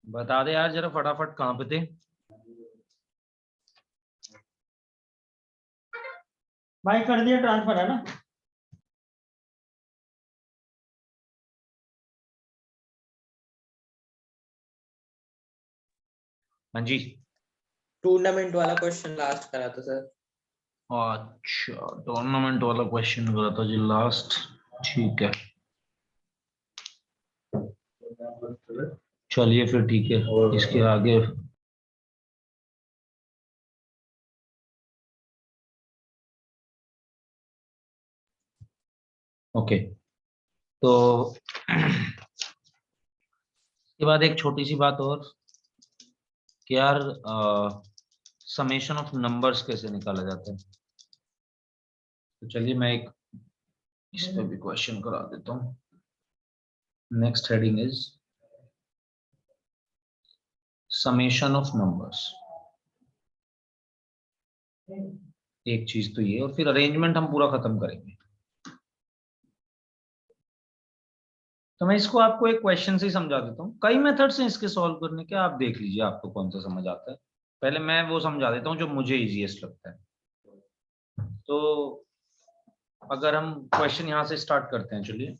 बता दे यार जरा फटाफट कहाँ पे थे। भाई कर दिया ट्रांसफर है ना। हाँ जी। टूर्नामेंट वाला क्वेश्चन लास्ट करा था सर। अच्छा टूर्नामेंट वाला क्वेश्चन करा था जी लास्ट। ठीक है चलिए फिर ठीक है इसके आगे। ओके तो इसके बाद एक छोटी सी बात और कि यार समेशन ऑफ नंबर्स कैसे निकाला जाता है। तो चलिए मैं एक इस पे भी क्वेश्चन करा देता हूँ। Next heading is summation of numbers. एक चीज तो ये और फिर अरेंजमेंट हम पूरा खत्म करेंगे। तो मैं इसको आपको एक क्वेश्चन से ही समझा देता हूँ। कई मेथड्स हैं इसके सॉल्व करने के, आप देख लीजिए आपको कौन सा समझ आता है। पहले मैं वो समझा देता हूँ जो मुझे इजीएस्ट लगता है। तो अगर हम क्वेश्चन यहाँ से स्टार्ट करते हैं, चलिए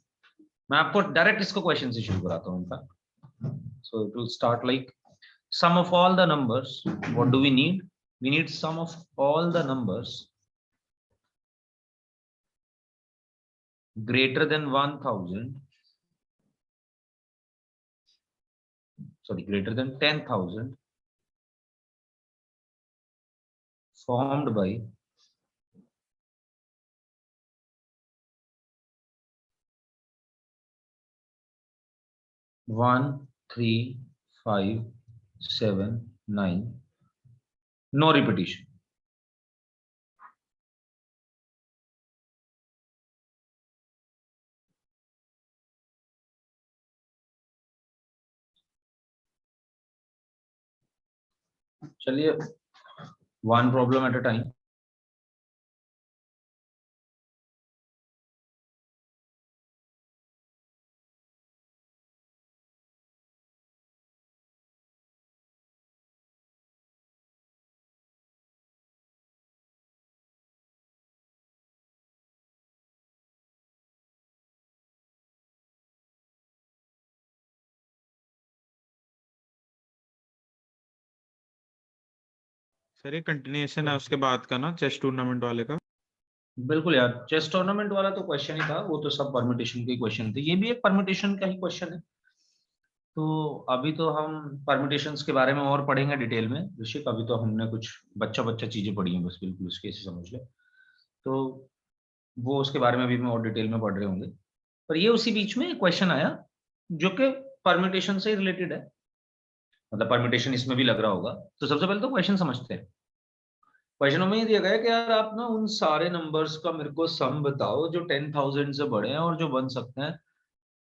मैं आपको डायरेक्ट इसको क्वेश्चन से शुरू कराता हूँ इनका। So it will start like sum of all the numbers. What do we need? We need sum of all the numbers greater than 1000, sorry, greater than 10,000 formed by 1 3 5 7 9, no repetition. चलिए one problem at a time. Sir ये continuation है उसके बाद का ना, chess tournament वाले का। बिल्कुल यार, चेस टूर्नामेंट वाला तो क्वेश्चन ही था, वो तो सब परम्यूटेशन के क्वेश्चन थे, ये भी एक परम्यूटेशन का ही क्वेश्चन है। तो अभी तो हम परम्यूटेशंस के बारे में और पढ़ेंगे डिटेल में ऋषिक। अभी तो हमने कुछ बच्चा बच्चा चीजें पढ़ी हैं बस, बिल्कुल उसके से समझ ले। तो वो उसके बारे में भी मैं और डिटेल में पढ़ रहे होंगे। पर ये उसी बीच में क्वेश्चन आया जो कि परम्यूटेशन से रिलेटेड है, मतलब परम्यूटेशन इसमें भी लग रहा होगा। तो सबसे पहले तो क्वेश्चन समझते हैं। क्वेश्चनों में ये दिया गया है कि यार आप ना उन सारे नंबर्स का मेरे को सम बताओ जो 10,000 से बड़े हैं और जो बन सकते हैं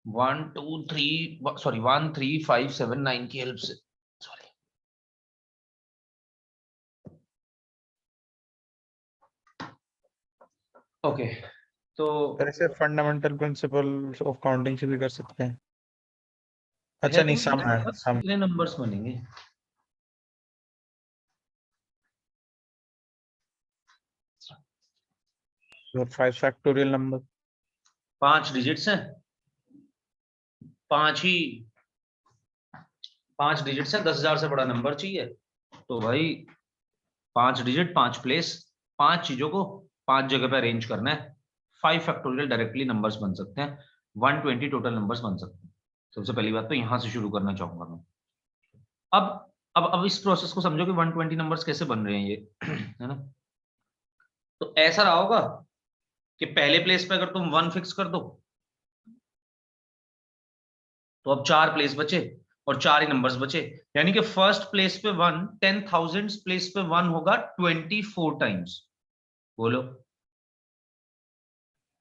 1 2 3 सॉरी 1 3 5 7 9 की हेल्प से। सॉरी ओके तो ऐसे फंडामेंटल प्रिंसिपल्स ऑफ काउंटिंग से भी कर सकते हैं। अच्छा नहीं, सम है, सम। कितने नंबर्स बनेंगे? तो 5 फैक्टोरियल नंबर। 5 डिजिट्स हैं, 5 ही 5 डिजिट्स हैं। 10,000 से बड़ा नंबर चाहिए तो भाई 5 डिजिट 5 प्लेस, 5 चीजों को 5 जगह पे अरेंज करना है। 5 फैक्टोरियल डायरेक्टली नंबर्स बन सकते हैं, 120 टोटल नंबर्स बन सकते हैं। सबसे पहली बात तो यहां से शुरू करना चाहूंगा मैं। अब इस प्रोसेस को समझो कि 120 नंबर्स कैसे बन रहे हैं ये है ना। तो ऐसा रहा होगा कि पहले प्लेस पे अगर तुम 1 फिक्स कर दो तो अब 4 प्लेस बचे और 4 ही नंबर्स बचे। यानी कि फर्स्ट प्लेस पे 1, 10,000 प्लेस पे 1 होगा 24 टाइम्स। बोलो।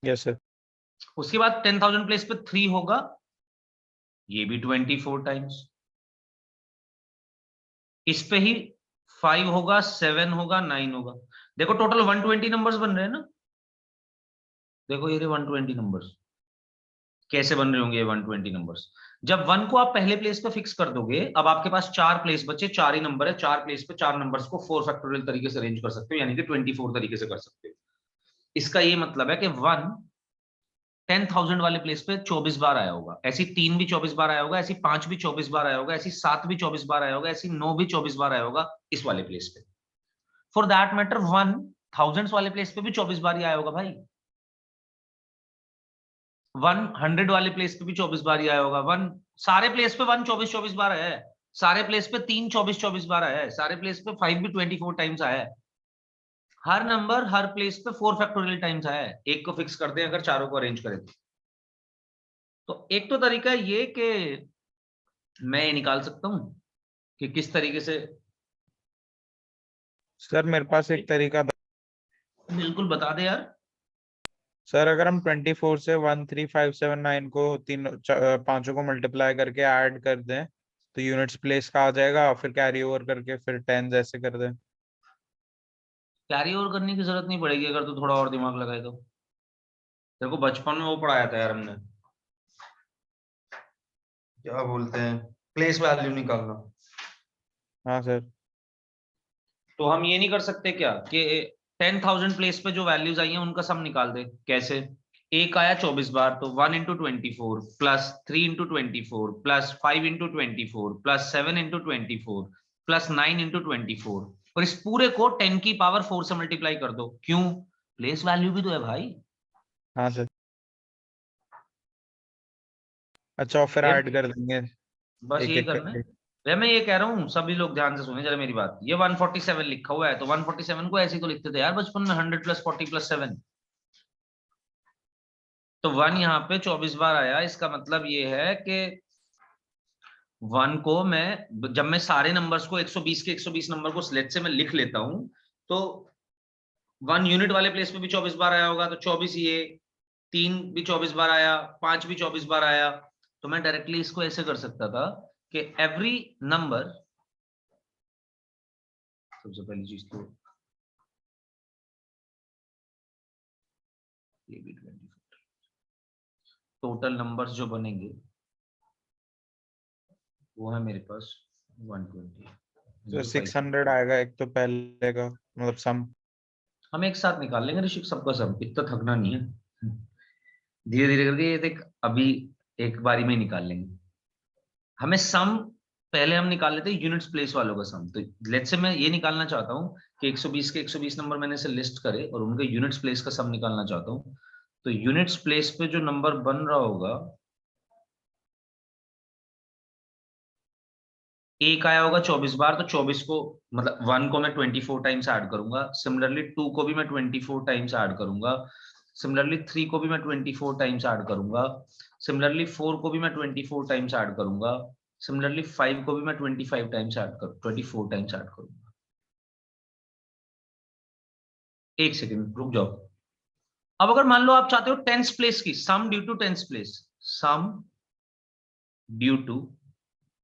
Yes sir. उसके बाद 10,000 प्लेस पे 3 होगा, ये भी 24 टाइम्स। इस पे ही 5 होगा, 7 होगा, 9 होगा। देखो टोटल 120 नंबर्स बन रहे हैं ना। देखो ये 120 नंबर्स कैसे बन रहे होंगे ये 120 नंबर्स। जब 1 को आप पहले प्लेस पे फिक्स कर दोगे, अब आपके पास 4 प्लेस बचे, 4 ही नंबर है, 4 प्लेस पे 4 नंबर्स को 4 फैक्टोरियल तरीके से अरेंज कर सकते हो, यानी कि 24 तरीके से कर सकते हो। इसका ये मतलब है कि 1 10,000 वाले प्लेस पे 24 बार आया होगा, ऐसी 3 भी 24 बार आया होगा, ऐसी 5 भी 24 बार आया होगा, ऐसी 7 भी 24 बार आया होगा, ऐसी 9 भी 24 बार आया होगा इस वाले प्लेस पे। फॉर दैट मैटर 1 थाउजेंड्स वाले प्लेस पे भी 24 बार ही आया होगा भाई। 100 वाले प्लेस पे भी 24 बार ही आया होगा। 1 सारे प्लेस पे 1 24 बार आया है, सारे प्लेस पे 3 24 बार आया है, सारे प्लेस पे 5 भी 24 टाइम्स आया है। हर नंबर हर प्लेस पे 4 फैक्टोरियल टाइम्स आया है। एक को फिक्स कर दें अगर चारों को अरेंज करें तो एक तो तरीका ये कि मैं ये निकाल सकता हूं कि किस तरीके से। सर मेरे पास एक तरीका था। बिल्कुल बता दे यार। सर अगर हम 24 से 13579 को पांचों को मल्टीप्लाई करके ऐड कर दें तो यूनिट्स प्लेस का आ जाएगा, फिर कैरी ओवर करके फिर 10 ऐसे कर दें। कैरी ओवर करने की जरूरत नहीं पड़ेगी अगर तू थोड़ा और दिमाग लगाए तो। तेरे को बचपन में वो पढ़ाया था यार हमने, क्या बोलते हैं, प्लेस वैल्यू निकालना। हाँ सर। तो हम ये नहीं कर सकते क्या कि 10,000 प्लेस पे जो वैल्यूज आई हैं उनका सम निकाल दे? कैसे? एक आया 24 बार तो 1 into 24 plus 3 into 24 plus 5 into 24 plus 7 into 24 plus 9 into 24, और इस पूरे को 10 की पावर 4 से मल्टीप्लाई कर दो। क्यों? प्लेस वैल्यू भी तो है भाई। हाँ सर। अच्छा और फिर ऐड कर देंगे बस एक यही एक करना है करके। भैया। मैं ये कह रहा हूँ सभी लोग ध्यान से सुने जरा मेरी बात। ये 147 लिखा हुआ है तो 147 को ऐसे ही तो लिखते थे यार बचपन में, 100 प्लस 40 प्लस 7। तो 1 यहाँ पे 24 बार आया, इसका मतलब ये है कि 1 को मैं जब मैं सारे नंबर्स को 120 के 120 नंबर को लेट से मैं लिख लेता हूं तो 1 यूनिट वाले प्लेस पे भी 24 बार आया होगा तो 24 ये, 3 भी 24 बार आया, 5 भी 24 बार आया। तो मैं डायरेक्टली इसको ऐसे कर सकता था कि एवरी नंबर, सबसे पहली चीज तो ये भी 24 टोटल नंबर्स जो बनेंगे वो है मेरे पास 120। तो 600 आएगा एक तो पहले का मतलब सम। हम एक साथ निकाल लेंगे ऋषिक सबका सब, इतना थकना नहीं है। धीरे धीरे करके ये देख, अभी एक बारी में ही निकाल लेंगे। हमें सम पहले हम निकाल लेते हैं यूनिट्स प्लेस वालों का सम। तो लेट्स से मैं ये निकालना चाहता हूँ कि 120 के 120 नंबर मैंने से लिस्ट करे और उनके यूनिट्स प्लेस का सम निकालना चाहता हूँ। तो यूनिट्स प्लेस पे जो नंबर बन रहा होगा, एक आया होगा 24 बार तो 24 को मतलब 1 को मैं 24 टाइम्स ऐड करूंगा। सिमिलरली 2 को भी मैं 24 टाइम्स ऐड करूंगा। सिमिलरली 3 को भी मैं 24 टाइम्स ऐड करूंगा। सिमिलरली 4 को भी मैं 24 टाइम्स ऐड करूंगा। सिमिलरली 5 को भी मैं 24 टाइम्स ऐड करूंगा। एक सेकेंड रुक जाओ। अब अगर मान लो आप चाहते हो टेंस प्लेस की sum due to tens place, sum due to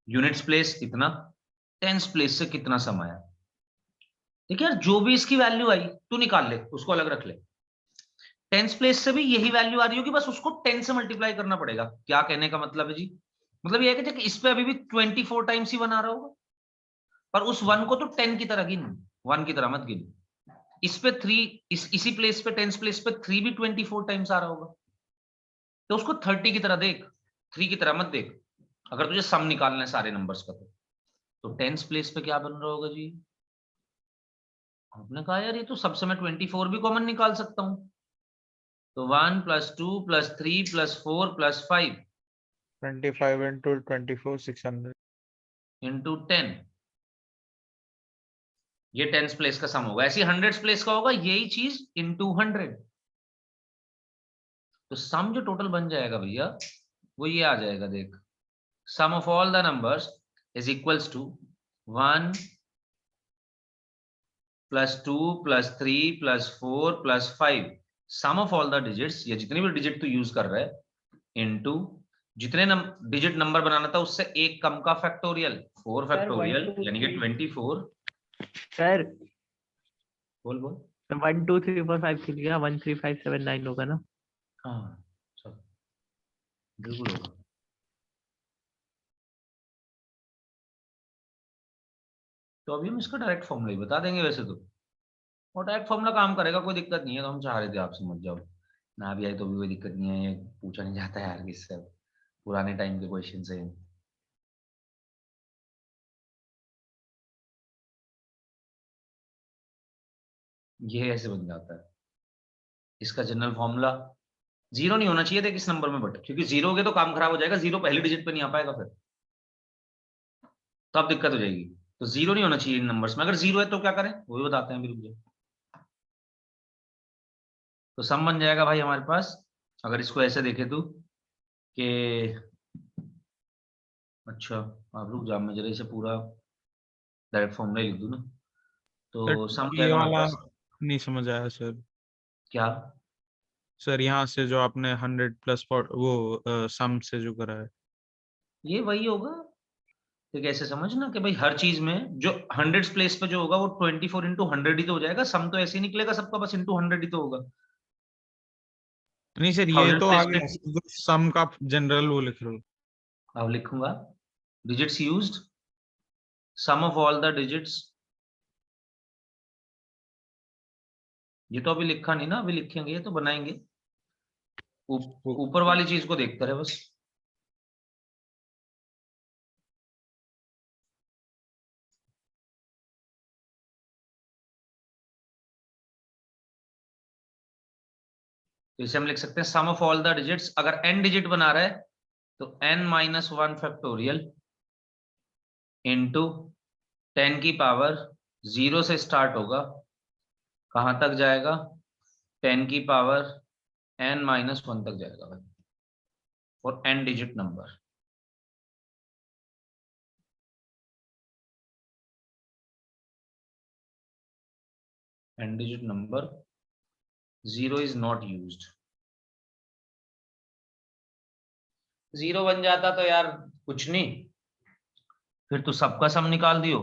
units place इतना, टेंस प्लेस से कितना सम आया। ठीक है यार, जो भी इसकी वैल्यू आई तू निकाल ले, उसको अलग रख ले। टेंस प्लेस से भी यही वैल्यू आ रही होगी, बस उसको 10 से मल्टीप्लाई करना पड़ेगा। क्या कहने का मतलब है जी? मतलब ये है कि इस पे अभी भी 24 टाइम्स ही बना रहा होगा, पर उस 1 को तो 10 की तरह गिन, 1 की तरह मत गिन। इस पे 3, इसी प्लेस पे टेंस प्लेस पे 3 भी 24 टाइम्स आ रहा होगा, तो उसको 30 की तरह देख, 3 की तरह मत देख। अगर तुझे सम निकालना है सारे नंबर्स का तो टेंस प्लेस पे क्या बन रहा होगा जी? आपने कहा यार ये तो सबसे मैं 24 भी कॉमन निकाल सकता हूं। तो 1 plus 2 plus 3 plus 4 plus 5 25 into 24 600। Into 10, ये टेंस प्लेस का सम होगा। ऐसी हंड्रेड्स प्लेस का होगा यही चीज इंटू 100। तो सम जो टोटल बन जाएगा भैया वो ये आ जाएगा, देख, sum of all the numbers is equals to 1 plus 2 plus 3 plus 4 plus 5, sum of all the digits, या जितने भी डिजिट तू यूज कर रहा है, इनटू जितने डिजिट नंबर बनाना था उससे एक कम का फैक्टोरियल, 4 फैक्टोरियल यानी कि 24। सर बोल बोल। 1 2 3 4 5 6 गया, 1 3 5 7 9 होगा ना? हाँ चल बिल्कुल होगा। तो अभी हम इसका डायरेक्ट फॉर्मूला ही बता देंगे वैसे तो, और डायरेक्ट फॉर्मूला काम करेगा, कोई दिक्कत नहीं है। तो हम चाह रहे थे आप समझ जाओ, ना भी आए तो भी कोई दिक्कत नहीं है, ये पूछा नहीं जाता है यार किससे, पुराने टाइम के क्वेश्चन से। ये ऐसे बन जाता है इसका जनरल फॉर्मूला। जीरो नहीं होना चाहिए देख इस नंबर में, बट क्योंकि जीरो हो गया तो काम खराब हो जाएगा, जीरो पहले डिजिट पे नहीं आ पाएगा फिर, तब दिक्कत हो जाएगी। तो जीरो नहीं होना चाहिए इन नंबर्स में, अगर जीरो है तो क्या करें वो भी बताते हैं अभी, रुक जाओ। तो सम बन जाएगा भाई हमारे पास, अगर इसको ऐसे देखे तो कि, अच्छा आप रुक जाओ, मैं जरा इसे पूरा डायरेक्ट फॉर्मूला लिख दूं ना। तो सम सर ये जाएगा हमारे वाला पास नहीं समझ आया सर। क्या, सर यहाँ से जो आपने 100 प्लस वो सम से जो करा है। ये वही होगा। तो कैसे समझना कि भाई हर चीज में जो हंड्रेड प्लेस पे जो होगा वो 24 इंटू 100 ही तो हो जाएगा, सम तो ऐसे ही निकलेगा सबका, बस इंटू 100 ही तो होगा। नहीं सर ये थाउजेंड तो आ प्लेस पे गया, सम का जनरल वो लिख लो। अब लिखूंगा digits used, sum of all the digits. ये तो अभी लिखा नहीं ना, अभी लिखेंगे, ये तो बनाएंगे। ऊपर वाली चीज को देखते रहे बस। तो इसे हम लिख सकते हैं सम ऑफ ऑल द डिजिट्स, अगर n डिजिट बना रहा है तो n-1 फैक्टोरियल इंटू 10 की पावर, जीरो से स्टार्ट होगा, कहां तक जाएगा, 10 की पावर n-1 तक जाएगा भाई, और n digit number. n digit number, zero is not used. Zero बन जाता तो यार कुछ नहीं, फिर तो सबका सम निकाल दियो,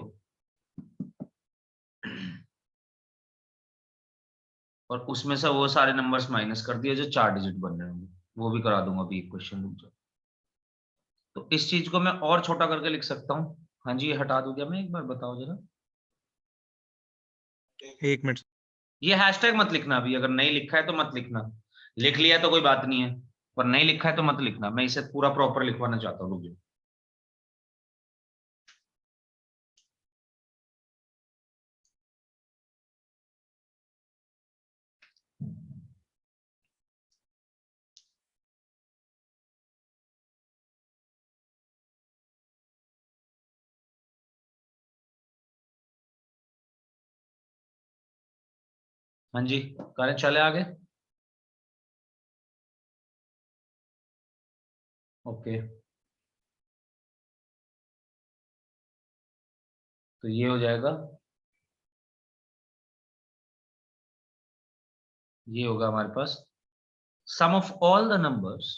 और उसमें से वो सारे नंबर्स माइनस कर दिए जो 4 डिजिट बन रहे होंगे, वो भी करा दूंगा अभी एक क्वेश्चन, रुक जाओ। तो इस चीज को मैं और छोटा करके लिख सकता हूँ। हाँ जी, ये हटा दूं क्या मैं, एक बार बताओ जरा। 1 मिनट। ये हैशटैग मत लिखना अभी, अगर नहीं लिखा है तो मत लिखना, लिख लिया है तो कोई बात नहीं है, पर नहीं लिखा है तो मत लिखना, मैं इसे पूरा प्रॉपर लिखवाना चाहता हूँ, रुक जाओ। हाँ जी, करें चले आगे। ओके, तो ये हो जाएगा, ये होगा हमारे पास sum of all the numbers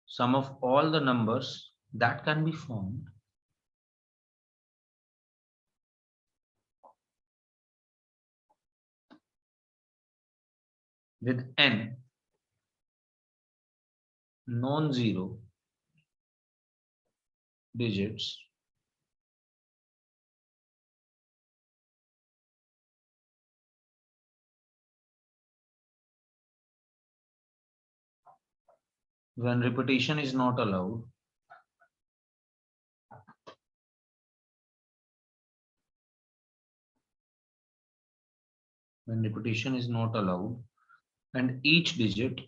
sum of all the numbers that can be found with n non-zero digits when repetition is not allowed, when repetition is not allowed and each digit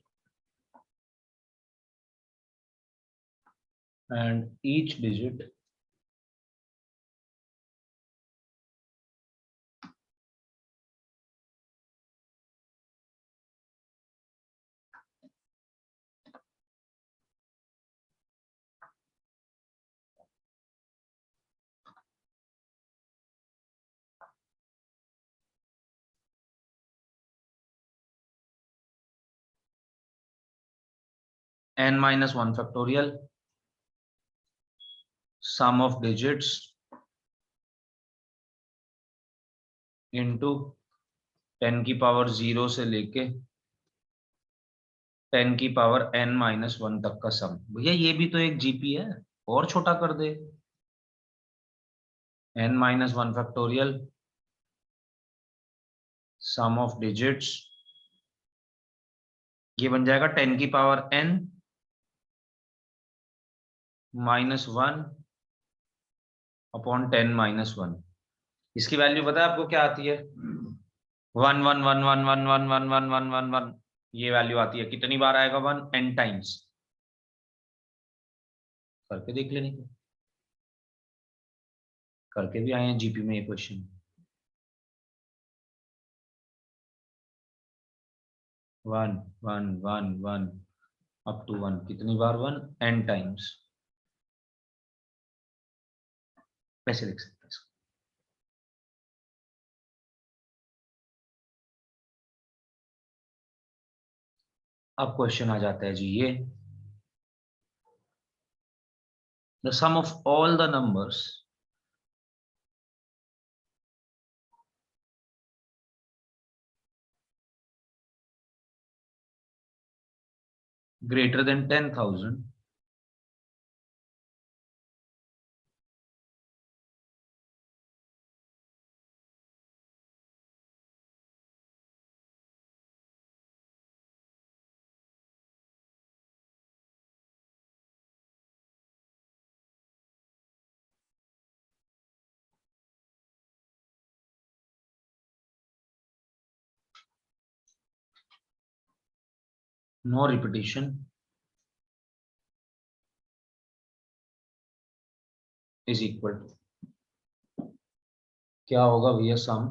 n-1 factorial sum of digits into 10 की power 0 से लेके 10 की power n minus 1 तक का सम। भैया ये भी तो एक जीपी है, और छोटा कर दे, n minus 1 factorial sum of digits, ये बन जाएगा 10 की power n minus 1 upon 10 minus 1। इसकी वैल्यू पता है आपको क्या आती है? 1 ये वैल्यू आती है। कितनी बार आएगा 1? n times. करके देख लेने को, करके भी आए हैं जीपी में ये क्वेश्चन। 1 1 1 1 अप टू 1, कितनी बार 1? n times. कैसे लिख सकते हैं इसको? अब क्वेश्चन आ जाता है जी ये, the sum of all the numbers greater than 10,000 no repetition is equal to, क्या होगा भैया सम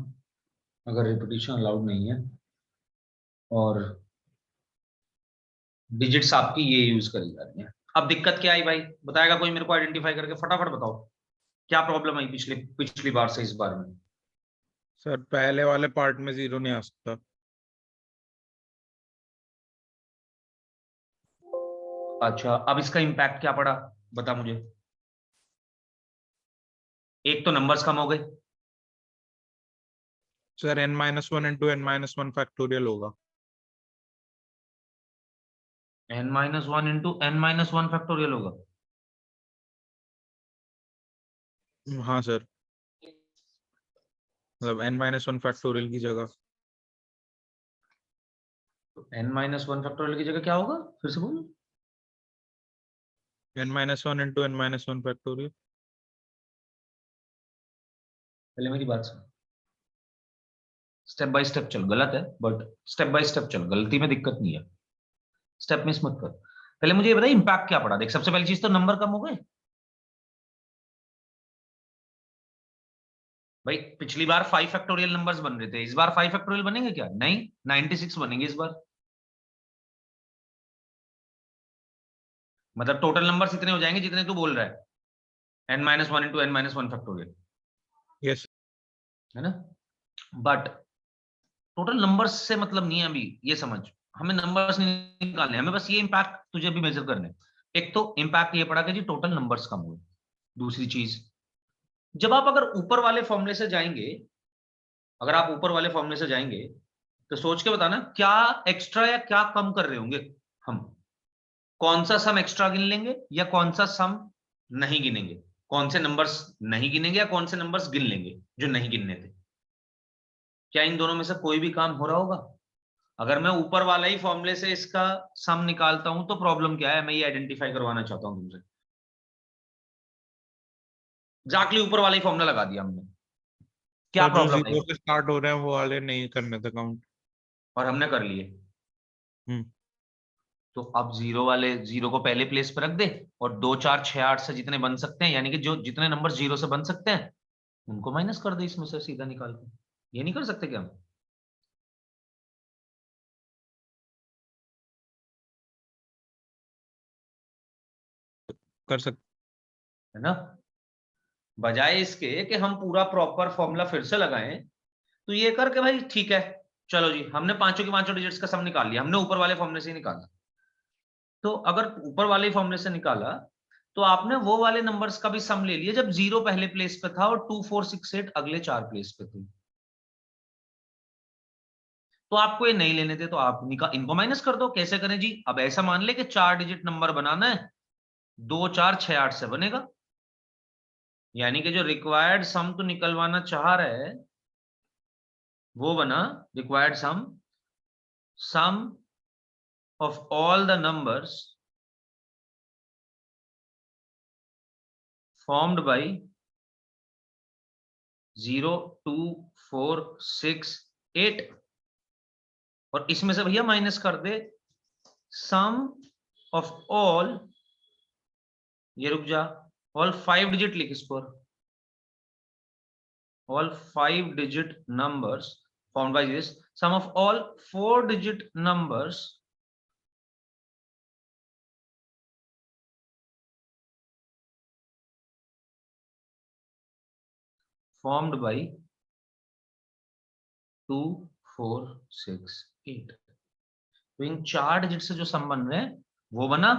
अगर रिपीटिशन अलाउड नहीं है और डिजिट्स आपकी ये यूज करी जा रही है? अब दिक्कत क्या आई भाई, बताएगा कोई मेरे को आइडेंटिफाई करके? फटाफट बताओ क्या प्रॉब्लम आई पिछली बार से इस बार में? सर पहले वाले पार्ट में 0 नहीं आ सकता। अच्छा, अब इसका इम्पैक्ट क्या पड़ा बता मुझे। एक तो नंबर्स कम हो गए। Sir n-1 into n-1 factorial होगा। n-1 इंटू n-1 फैक्टोरियल होगा। हाँ सर, मतलब n-1 फैक्टोरियल की जगह। तो n-1 फैक्टोरियल की जगह क्या होगा, फिर से बोलो। n-1 into n-1 factorial. पहले मेरी बात सुन, स्टेप बाय स्टेप चल। गलत है बट स्टेप बाय स्टेप चल, गलती में दिक्कत नहीं है, स्टेप मिस मत कर। पहले मुझे ये बताइए इम्पैक्ट क्या पड़ा। देख, सबसे पहली चीज तो नंबर कम हो गए भाई। पिछली बार 5 फैक्टोरियल नंबर्स बन रहे थे, इस बार 5 फैक्टोरियल बनेंगे क्या? नहीं, 96 बनेंगे इस बार। मतलब टोटल नंबर्स इतने हो जाएंगे जितने तू बोल रहा है, n-1 into n-1 factorial, yes है ना? बट टोटल नंबर्स से मतलब नहीं है अभी, ये समझ। हमें नंबर्स नहीं निकालने, हमें बस ये इम्पैक्ट तुझे भी मेजर करने। एक तो इम्पैक्ट ये पड़ा कि जी टोटल नंबर्स कम हुए। दूसरी चीज, जब आप अगर ऊपर वाले फॉर्मूले से जाएंगे, अगर आप ऊपर वाले फॉर्मूले से जाएंगे तो सोच के बताना क्या एक्स्ट्रा या क्या कम कर रहे होंगे हम। कौन सा सम एक्स्ट्रा गिन लेंगे या कौन सा सम नहीं गिनेंगे? कौन से नंबर्स नहीं गिनेंगे या कौन से नंबर्स गिन लेंगे जो नहीं गिनने थे? क्या इन दोनों में से कोई भी काम हो रहा होगा? अगर मैं ऊपर वाला ही फॉर्मूले से इसका सम निकालता हूं तो प्रॉब्लम क्या है, मैं ये आइडेंटिफाई करवाना चाहता हूं तुमसे। एग्जैक्टली ऊपर वाला ही फॉर्मूला लगा दिया हमने, क्या सर, जो प्रॉब्लम है? 0 से स्टार्ट हो रहे हैं वो वाले नहीं करने थे काउंट। और हमने कर लिए। तो अब जीरो वाले, जीरो को पहले प्लेस पर रख दे और 2 4 6 8 से जितने बन सकते हैं, यानी कि जो जितने नंबर जीरो से बन सकते हैं उनको माइनस कर दे इसमें से सीधा निकाल के। ये नहीं कर सकते क्या हम? कर सकते। है ना? बजाय इसके कि हम पूरा प्रॉपर फॉर्मूला फिर से लगाएं, तो ये करके भाई ठीक है, चलो जी हमने पांचों के पांचों डिजिट्स का सम निकाल लिया, हमने ऊपर वाले फॉर्मूले से ही निकाला। तो अगर ऊपर वाले फॉर्मूले से निकाला तो आपने वो वाले नंबर्स का भी सम ले लिया जब जीरो पहले प्लेस पे था और 2 4 6 8 अगले 4 प्लेस पे थे। तो आपको ये नहीं लेने थे तो आप इनको माइनस कर दो। कैसे करें जी? अब ऐसा मान ले कि 4 डिजिट नंबर बनाना है, 2 4 6 8 से बनेगा, यानी कि जो रिक्वायर्ड सम तो निकलवाना चाह रहे हैं वो बना required sum of all the numbers formed by 0 2 4 6 8, और इसमें से भैया माइनस कर दे सम ऑफ ऑल, ये रुक जा, ऑल 5 डिजिट लिख इस पर, all 5 digit numbers formed by this sum of all 4 digit numbers formed by 2 4 6 8। तो इन 4 डिजिट से जो सम बन रहे हैं वो बना।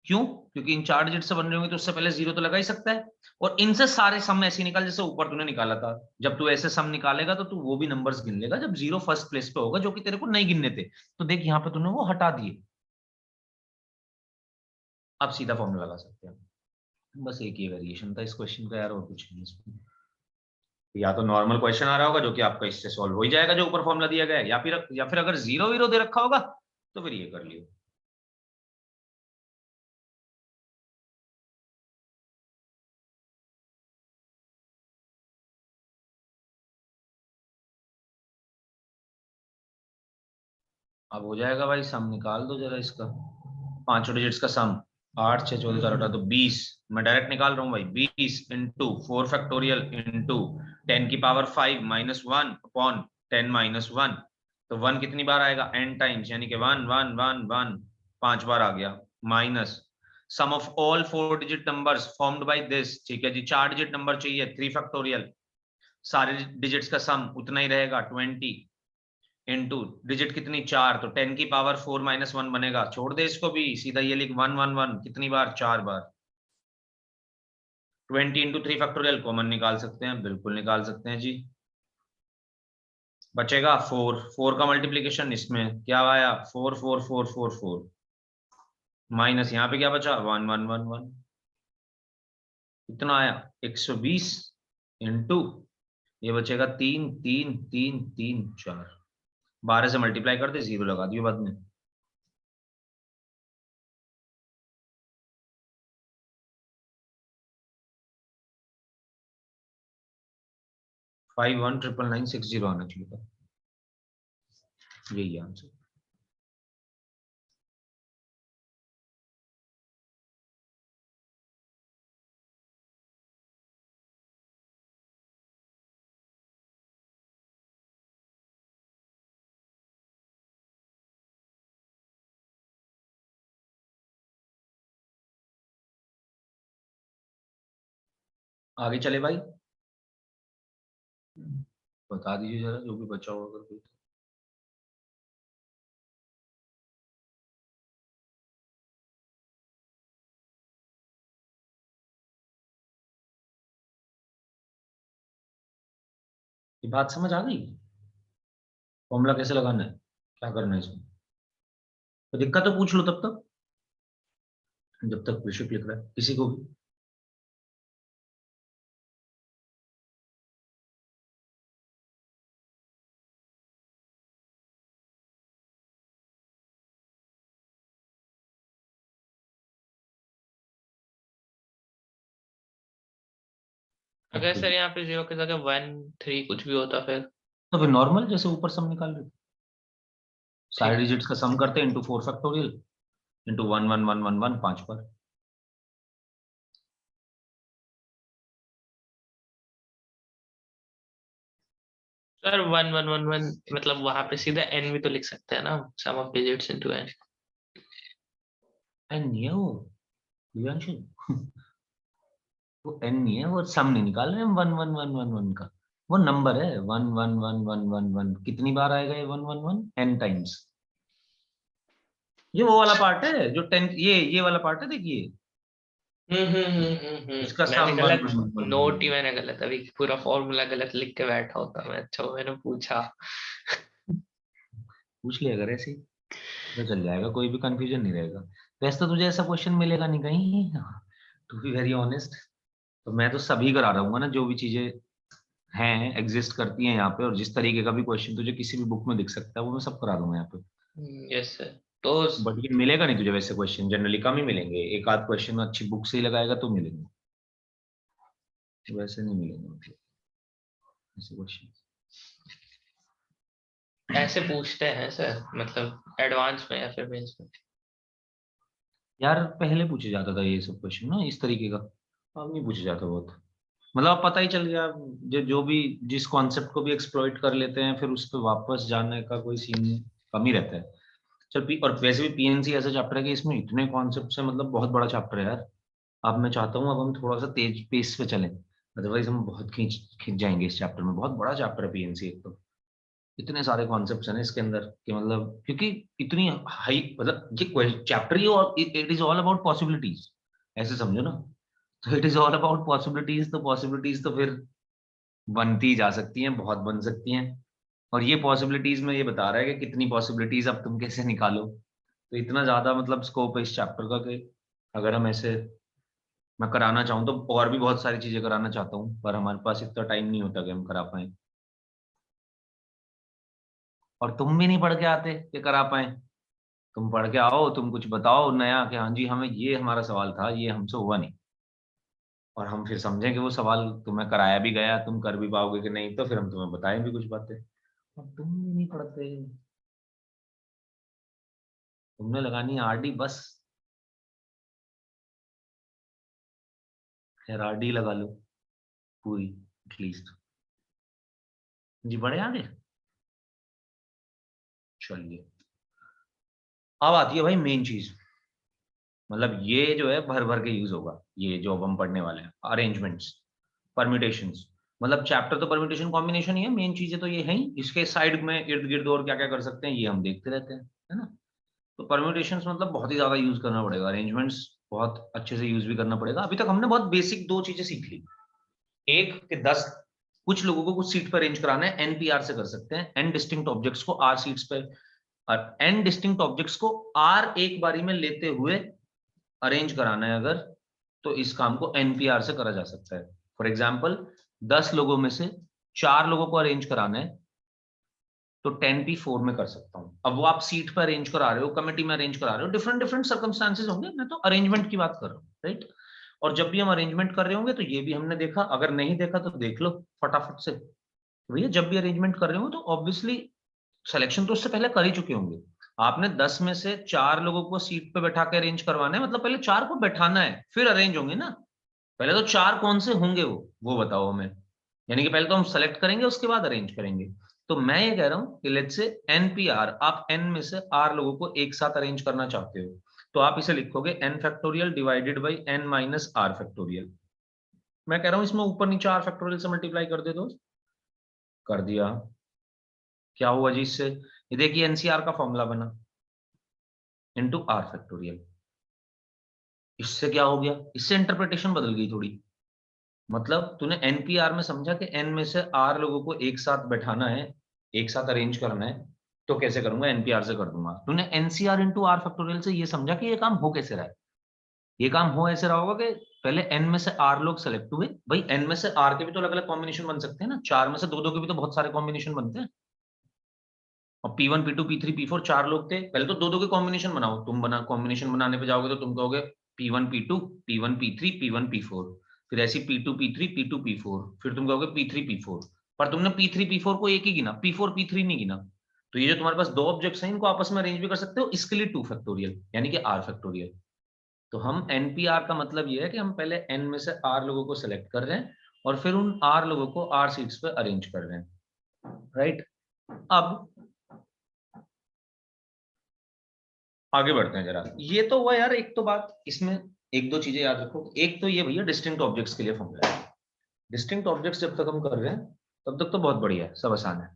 क्यों? क्योंकि इन 4 डिजिट से बन रहे होंगे तो उससे पहले 0 तो लगा ही सकता है, और इनसे सारे सम ऐसे निकाल जैसे ऊपर तूने निकाला था। जब तू ऐसे सम निकालेगा तो तू वो भी नंबर्स गिन लेगा जब 0 फर्स्ट प्लेस पे होगा, जो कि तेरे को नहीं गिनने थे। तो देख यहाँ पे तूने वो हटा दिए। अब सीधा फॉर्मूला लगा सकते हैं। बस एक ही वेरिएशन था इस क्वेश्चन का यार, और कुछ नहीं इसमें। या तो नॉर्मल क्वेश्चन आ रहा होगा जो कि आपका इससे सॉल्व हो ही जाएगा जो ऊपर फॉर्मूला दिया गया है, या फिर अगर 0 0 दे रखा होगा तो फिर ये कर लियो। अब हो जाएगा भाई, सम निकाल दो जरा इसका, 5 डिजिट्स का सम, 8 6 14 4 18 तो 20। मैं डायरेक्ट निकाल रहा हूँ भाई, 20 इंटू 4 फैक्टोरियल इंटू 10 की पावर 5 माइनस 1 अपॉन 10 माइनस 1। तो 1 कितनी बार आएगा? n टाइम्स, यानी कि 1 1 1 1 5 बार आ गया, minus sum of all 4 digit numbers formed by this. ठीक है जी, 4 डिजिट नंबर चाहिए, 3 फैक्टोरियल, सारे डिजिट्स का सम उतना ही रहेगा 20 इंटू डिजिट कितनी 4, तो 10 की पावर 4 माइनस 1 बनेगा। छोड़ दे इसको भी, सीधा ये लिख 1 1 1 कितनी बार? 4 बार। 20 इंटू 3 फैक्टोरियल कॉमन निकाल सकते हैं, बिल्कुल निकाल सकते हैं जी। बचेगा 4, 4 का मल्टीप्लीकेशन इसमें क्या आया? 4 4 4 4 4 माइनस यहाँ पे क्या बचा? 1 1 1 1 कितना आया? 120 इंटू ये बचेगा 3 3 3 3 4, 12 से मल्टीप्लाई कर दे, 0 लगा दियो बाद में। 519960 आना चाहिए था, यही आंसर। आगे चले भाई, बता दीजिए जरा जो भी बचा होगा अगर कोई। ये बात समझ आ गई? फॉर्मूला कैसे लगाना है, क्या करना है इसमें? तो दिक्कत तो पूछ लो तब तक, जब तक विषय लिख रहा है किसी को भी। अगर सर यहाँ पे 0 के जगह 1 3 कुछ भी होता फिर? तो फिर नॉर्मल जैसे ऊपर सम निकाल रहे, सारे डिजिट्स का सम करते हैं इंटू 4 फैक्टोरियल इंटू 1 1 1 1 1 5 बार। सर 1 1 1 1 मतलब वहां पे सीधा n भी तो लिख सकते हैं ना, sum of digits into n। N नहीं है वो दिव्यांशु, वो एन नहीं है, वो सम नहीं निकाल रहे हम 1 1 1 1 1 का, वो नंबर है 1 1 1 1 1 1। कितनी बार आएगा ये 1 1 1? n times. ये वो वाला पार्ट है जो 10, ये वाला पार्ट है, देखिए इसका मैंने सम गलत 1 1 1 नोट ही मैंने गलत, अभी पूरा फॉर्मूला गलत लिख के बैठा होता मैं। अच्छा मैंने पूछा। पूछ लिया अगर ऐसे ही तो चल जाएगा, कोई भी कंफ्यूजन नहीं रहेगा। वैसे तो तुझे ऐसा क्वेश्चन मिलेगा नहीं कहीं, टू बी वेरी ऑनेस्ट। तो मैं तो सभी करा रहा हूँ ना, जो भी चीजें हैं एग्जिस्ट करती हैं यहाँ पे, और जिस तरीके का भी क्वेश्चन तुझे किसी भी बुक में दिख सकता है वो मैं सब करा दूंगा यहाँ पे। Yes sir. तो बट ये मिलेगा नहीं तुझे वैसे क्वेश्चन, जनरली कम ही मिलेंगे, एक आध क्वेश्चन अच्छी बुक से ही लगाएगा तो मिलेंगे, वैसे नहीं मिलेंगे मतलब ऐसे क्वेश्चन। ऐसे पूछते हैं सर, मतलब एडवांस में या फिर मेंस में? यार पहले पूछे जाता था ये सब क्वेश्चन ना इस तरीके का, अब नहीं पूछे जाता बहुत। मतलब अब पता ही चल गया, जो भी जिस कॉन्सेप्ट को भी एक्सप्लॉइट कर लेते हैं, फिर उस पर वापस जाने का कोई सीन कम ही रहता है। चल और वैसे भी पीएनसी ऐसा चैप्टर है कि इसमें इतने कॉन्सेप्ट है, मतलब बहुत बड़ा चैप्टर है यार। अब मैं चाहता हूँ अब हम थोड़ा सा तेज पेस पे चलें, अदरवाइज हम बहुत खींच खींच जाएंगे इस चैप्टर में। बहुत बड़ा चैप्टर है पीएनसी, एक तो इतने सारे कॉन्सेप्ट्स हैं ना इसके अंदर कि मतलब, क्योंकि इतनी हाई मतलब ये चैप्टर ही, और it is all about possibilities, ऐसे समझो ना। तो it is all about possibilities, तो पॉसिबिलिटीज तो फिर बनती जा सकती हैं, बहुत बन सकती हैं। और ये पॉसिबिलिटीज में ये बता रहा है कि कितनी पॉसिबिलिटीज अब तुम कैसे निकालो। तो इतना ज्यादा मतलब स्कोप है इस चैप्टर का कि अगर हम ऐसे, मैं कराना चाहूँ तो और भी बहुत सारी चीजें कराना चाहता हूँ, पर हमारे पास इतना टाइम नहीं होता कि हम करा पाए। और तुम भी नहीं पढ़ के आते कि करा पाए। तुम पढ़ के आओ, तुम कुछ बताओ नया कि हाँ जी हमें ये हमारा सवाल था, ये हमसे हुआ नहीं, और हम फिर समझें कि वो सवाल तुम्हें कराया भी गया, तुम कर भी पाओगे कि नहीं, तो फिर हम तुम्हें बताएं भी कुछ बातें। अब तुम भी नहीं पढ़ते, तुमने लगानी है आरडी बस, खैर आरडी लगा लो पूरी एटलीस्ट। जी बढ़े आगे, चलिए अब आती है भाई मेन चीज। मतलब ये जो है भर भर के यूज होगा, ये जो अब हम पढ़ने वाले हैं, अरेंजमेंट्स, परम्यूटेशंस। मतलब चैप्टर तो परम्यूटेशन कॉम्बिनेशन ही है, मेन चीजें तो ये है ही, इसके साइड में इर्द गिर्द और क्या क्या कर सकते हैं ये हम देखते रहते हैं, है ना। तो परम्यूटेशंस मतलब बहुत ही ज्यादा यूज करना पड़ेगा, अरेंजमेंट्स बहुत अच्छे से यूज भी करना पड़ेगा। अभी तक हमने बहुत बेसिक दो चीजें सीख ली, एक कि 10 कुछ लोगों को कुछ सीट पर अरेंज कराना है, एनपीआर से कर सकते हैं, एन डिस्टिंक्ट ऑब्जेक्ट्स को आर सीट्स पे, और एन डिस्टिंक्ट ऑब्जेक्ट्स को आर एक बारी में लेते हुए अरेंज कराना है अगर, तो इस काम को एनपीआर से करा जा सकता है। फॉर एग्जाम्पल 10 लोगों में से 4 लोगों को अरेंज कराना है, तो 10p4 में कर सकता हूं। अब वो आप सीट पर अरेंज करा रहे हो, कमेटी में अरेंज करा रहे हो, डिफरेंट डिफरेंट सर्कमस्टांसेस होंगे, मैं तो अरेंजमेंट की बात कर रहा हूँ, राइट। और जब भी हम अरेंजमेंट कर रहे होंगे तो ये भी हमने देखा, अगर नहीं देखा तो देख लो फटाफट से। भैया जब भी अरेंजमेंट कर रहे हो तो ऑब्वियसली सिलेक्शन तो उससे पहले कर ही चुके होंगे। आपने 10 में से 4 लोगों को सीट पे बैठा के अरेंज करवाना है, मतलब पहले 4 को बैठाना है फिर अरेंज होंगे ना। पहले तो 4 कौन से होंगे वो बताओ हमें। यानी कि पहले तो हम सेलेक्ट करेंगे उसके बाद अरेंज करेंगे। तो मैं ये कह रहा हूं कि लेट्स से एनपीआर, आप एन में से आर लोगों को एक साथ अरेंज करना चाहते हो, तो आप इसे लिखोगे n factorial divided by n minus r factorial. मैं कह रहा हूं इसमें ऊपर नीचे आर फैक्टोरियल से मल्टीप्लाई कर दे दो। कर दिया, क्या हुआ जी इससे, ये देखिए एनसीआर का फॉर्मूला बना इनटू आर फैक्टोरियल। इससे क्या हो गया, इससे इंटरप्रिटेशन बदल गई थोड़ी। मतलब तूने एनपीआर में समझा कि एन में से आर लोगों को एक साथ बैठाना है, एक साथ अरेंज करना है, तो कैसे करूंगा, एनपीआर से कर दूंगा। तूने एनसीआर इंटू आर फैक्टोरियल से ये समझा कि ये काम हो कैसे रहा है। ये काम हो ऐसे रहा होगा कि पहले एन में से आर लोग सेलेक्ट हुए, भाई एन में से आर के भी तो अलग अलग कॉम्बिनेशन बन सकते हैं ना, 4 में से दो दो के भी तो बहुत सारे कॉम्बिनेशन बनते हैं। और P1 P2 P3 P4 4 लोग थे, पहले तो दो दो के कॉम्बिनेशन बनाओ। तुम बना कॉम्बिनेशन बनाने पे जाओगे तो तुम कहोगे P1 P2 P1 P3 P1 P4, फिर ऐसी P2 P3 P2 P4, फिर तुम कहोगे P3 P4। पर तुमने P3 P4 को एक ही गिना, P4 P3 नहीं गिना। तो ये जो तुम्हारे पास दो ऑब्जेक्ट्स हैं इनको आपस में अरेंज भी कर सकते हो, इसके लिए 2 फैक्टोरियल यानी कि R फैक्टोरियल। तो हम एनपीआर का मतलब ये है कि हम पहले एन में से आर लोगों को सेलेक्ट कर रहे हैं और फिर उन आर लोगों को आर सीट्स पे अरेंज कर रहे हैं, राइट। अब आगे बढ़ते हैं जरा। ये तो हुआ यार, एक तो बात इसमें एक दो चीजें याद रखो। एक तो ये भैया डिस्टिंक्ट ऑब्जेक्ट्स के लिए फॉर्मूला है। डिस्टिंक्ट ऑब्जेक्ट्स जब तक हम कर रहे हैं तब तक तो बहुत बढ़िया है, सब आसान है।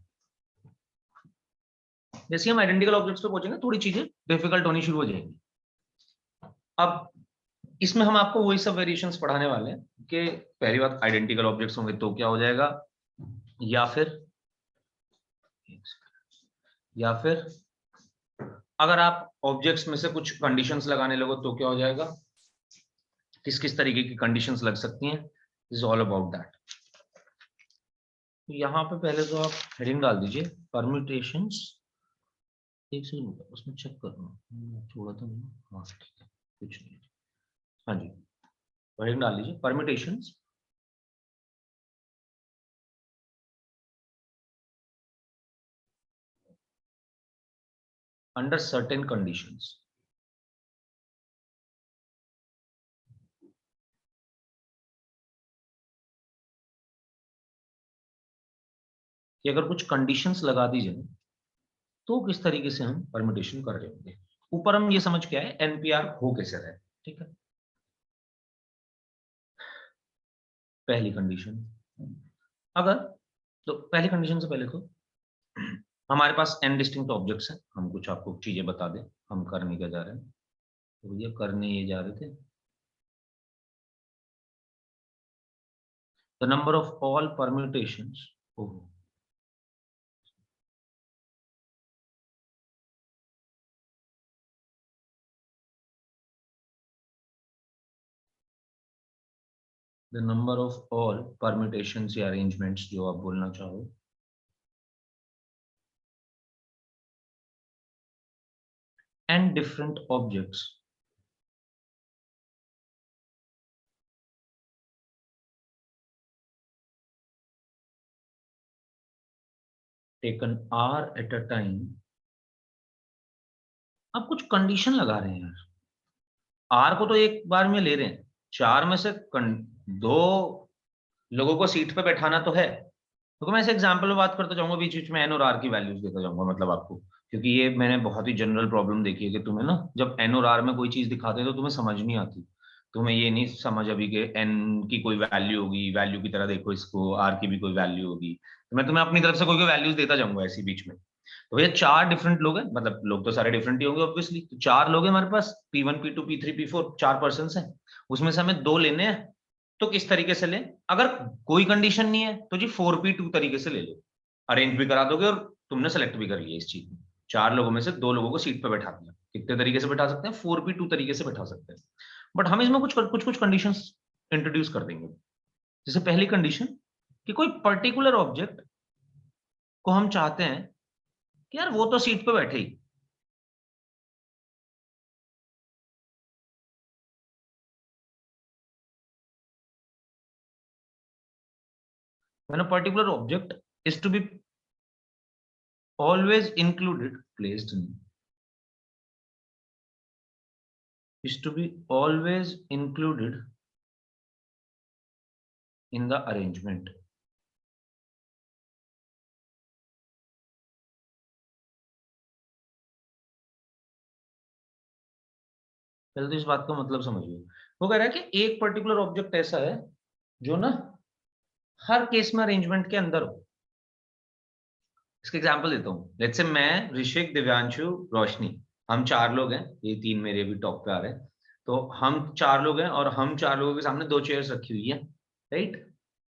जैसे हम आइडेंटिकल ऑब्जेक्ट्स पे पहुंचेंगे थोड़ी चीजें डिफिकल्ट होनी शुरू हो जाएंगी। अब इसमें हम आपको वही सब वेरिएशंस पढ़ाने वाले हैं कि पहली बात आइडेंटिकल ऑब्जेक्ट्स होंगे तो क्या हो जाएगा, या फिर अगर आप ऑब्जेक्ट्स में से कुछ कंडीशंस लगाने लगो तो क्या हो जाएगा, किस किस तरीके की कंडीशंस लग सकती हैं, इज ऑल अबाउट दैट। यहाँ पे पहले तो आप हेडिंग डाल दीजिए परम्यूटेशंस, एक सेकंड उसमें चेक करना छोड़ा था मैंने, हाँ ठीक है कुछ नहीं, हाँ जी हेडिंग डाल दीजिए परम्यूटेशंस under certain conditions। कि अगर कुछ कंडीशंस लगा दी जाए तो किस तरीके से हम परम्यूटेशन कर रहे होंगे। ऊपर हम ये समझ के आए एनपीआर हो कैसे रहे, ठीक है। पहली कंडीशन, अगर तो पहली कंडीशन से पहले तो हमारे पास n डिस्टिंक्ट ऑब्जेक्ट्स हैं, हम कुछ आपको चीजें बता दें हम करने क्या जा रहे हैं, तो ये करने ये जा रहे थे, the number of all permutations, the number of all permutations या अरेंजमेंट्स जो आप बोलना चाहो, and different objects taken R at a time। अब कुछ कंडीशन लगा रहे हैं यार, R को तो एक बार में ले रहे हैं, 4 में से 2 लोगों को सीट पे बैठाना तो है, तो मैं ऐसे एग्जांपल में बात करता जाऊंगा, बीच बीच में n और r की वैल्यूज देता जाऊंगा, मतलब आपको, क्योंकि ये मैंने बहुत ही जनरल प्रॉब्लम देखी है कि तुम्हें ना जब n और r में कोई चीज दिखाते हैं तो तुम्हें समझ नहीं आती, तुम्हें ये नहीं समझ अभी कि n की कोई वैल्यू होगी, वैल्यू की तरह देखो इसको, r की भी कोई वैल्यू होगी, तो मैं तुम्हें अपनी तरफ से कोई कोई वैल्यूज देता जाऊंगा ऐसी बीच में। तो भैया 4 डिफरेंट लोग हैं, मतलब लोग तो सारे डिफरेंट ही होंगे ऑब्वियसली, तो 4 लोग हैं हमारे पास, P1 P2 P3 P4 4 person हैं, उसमें से हमें 2 लेने हैं, तो किस तरीके से लें, अगर कोई कंडीशन नहीं है तो जी 4P2 तरीके से ले लो, अरेंज भी करा दोगे और तुमने सेलेक्ट भी कर लिया इस चीज में, 4 लोगों में से 2 लोगों को सीट पे बैठा दिया, कितने तरीके से बैठा सकते हैं, 4P2 तरीके से बैठा सकते हैं, बट हम इसमें कुछ कंडीशंस इंट्रोड्यूस कर देंगे। जैसे पहली कंडीशन कि कोई पर्टिकुलर ऑब्जेक्ट को हम चाहते हैं कि यार वो तो सीट पे बैठे ही, when a particular object is to be always included placed in is to be always included in the arrangement। पहले तो इस बात का मतलब समझिए, वो कह रहा है कि एक पर्टिकुलर ऑब्जेक्ट ऐसा है जो ना हर केस में अरेंजमेंट के अंदर हो। इसका एग्जांपल देता हूँ, लेट्स से मैं, ऋषिक, दिव्यांशु, रोशनी, हम 4 लोग हैं, ये 3 मेरे भी टॉप पे आ रहे हैं, तो हम 4 लोग हैं और हम 4 लोगों के सामने 2 चेयर्स रखी हुई है, राइट,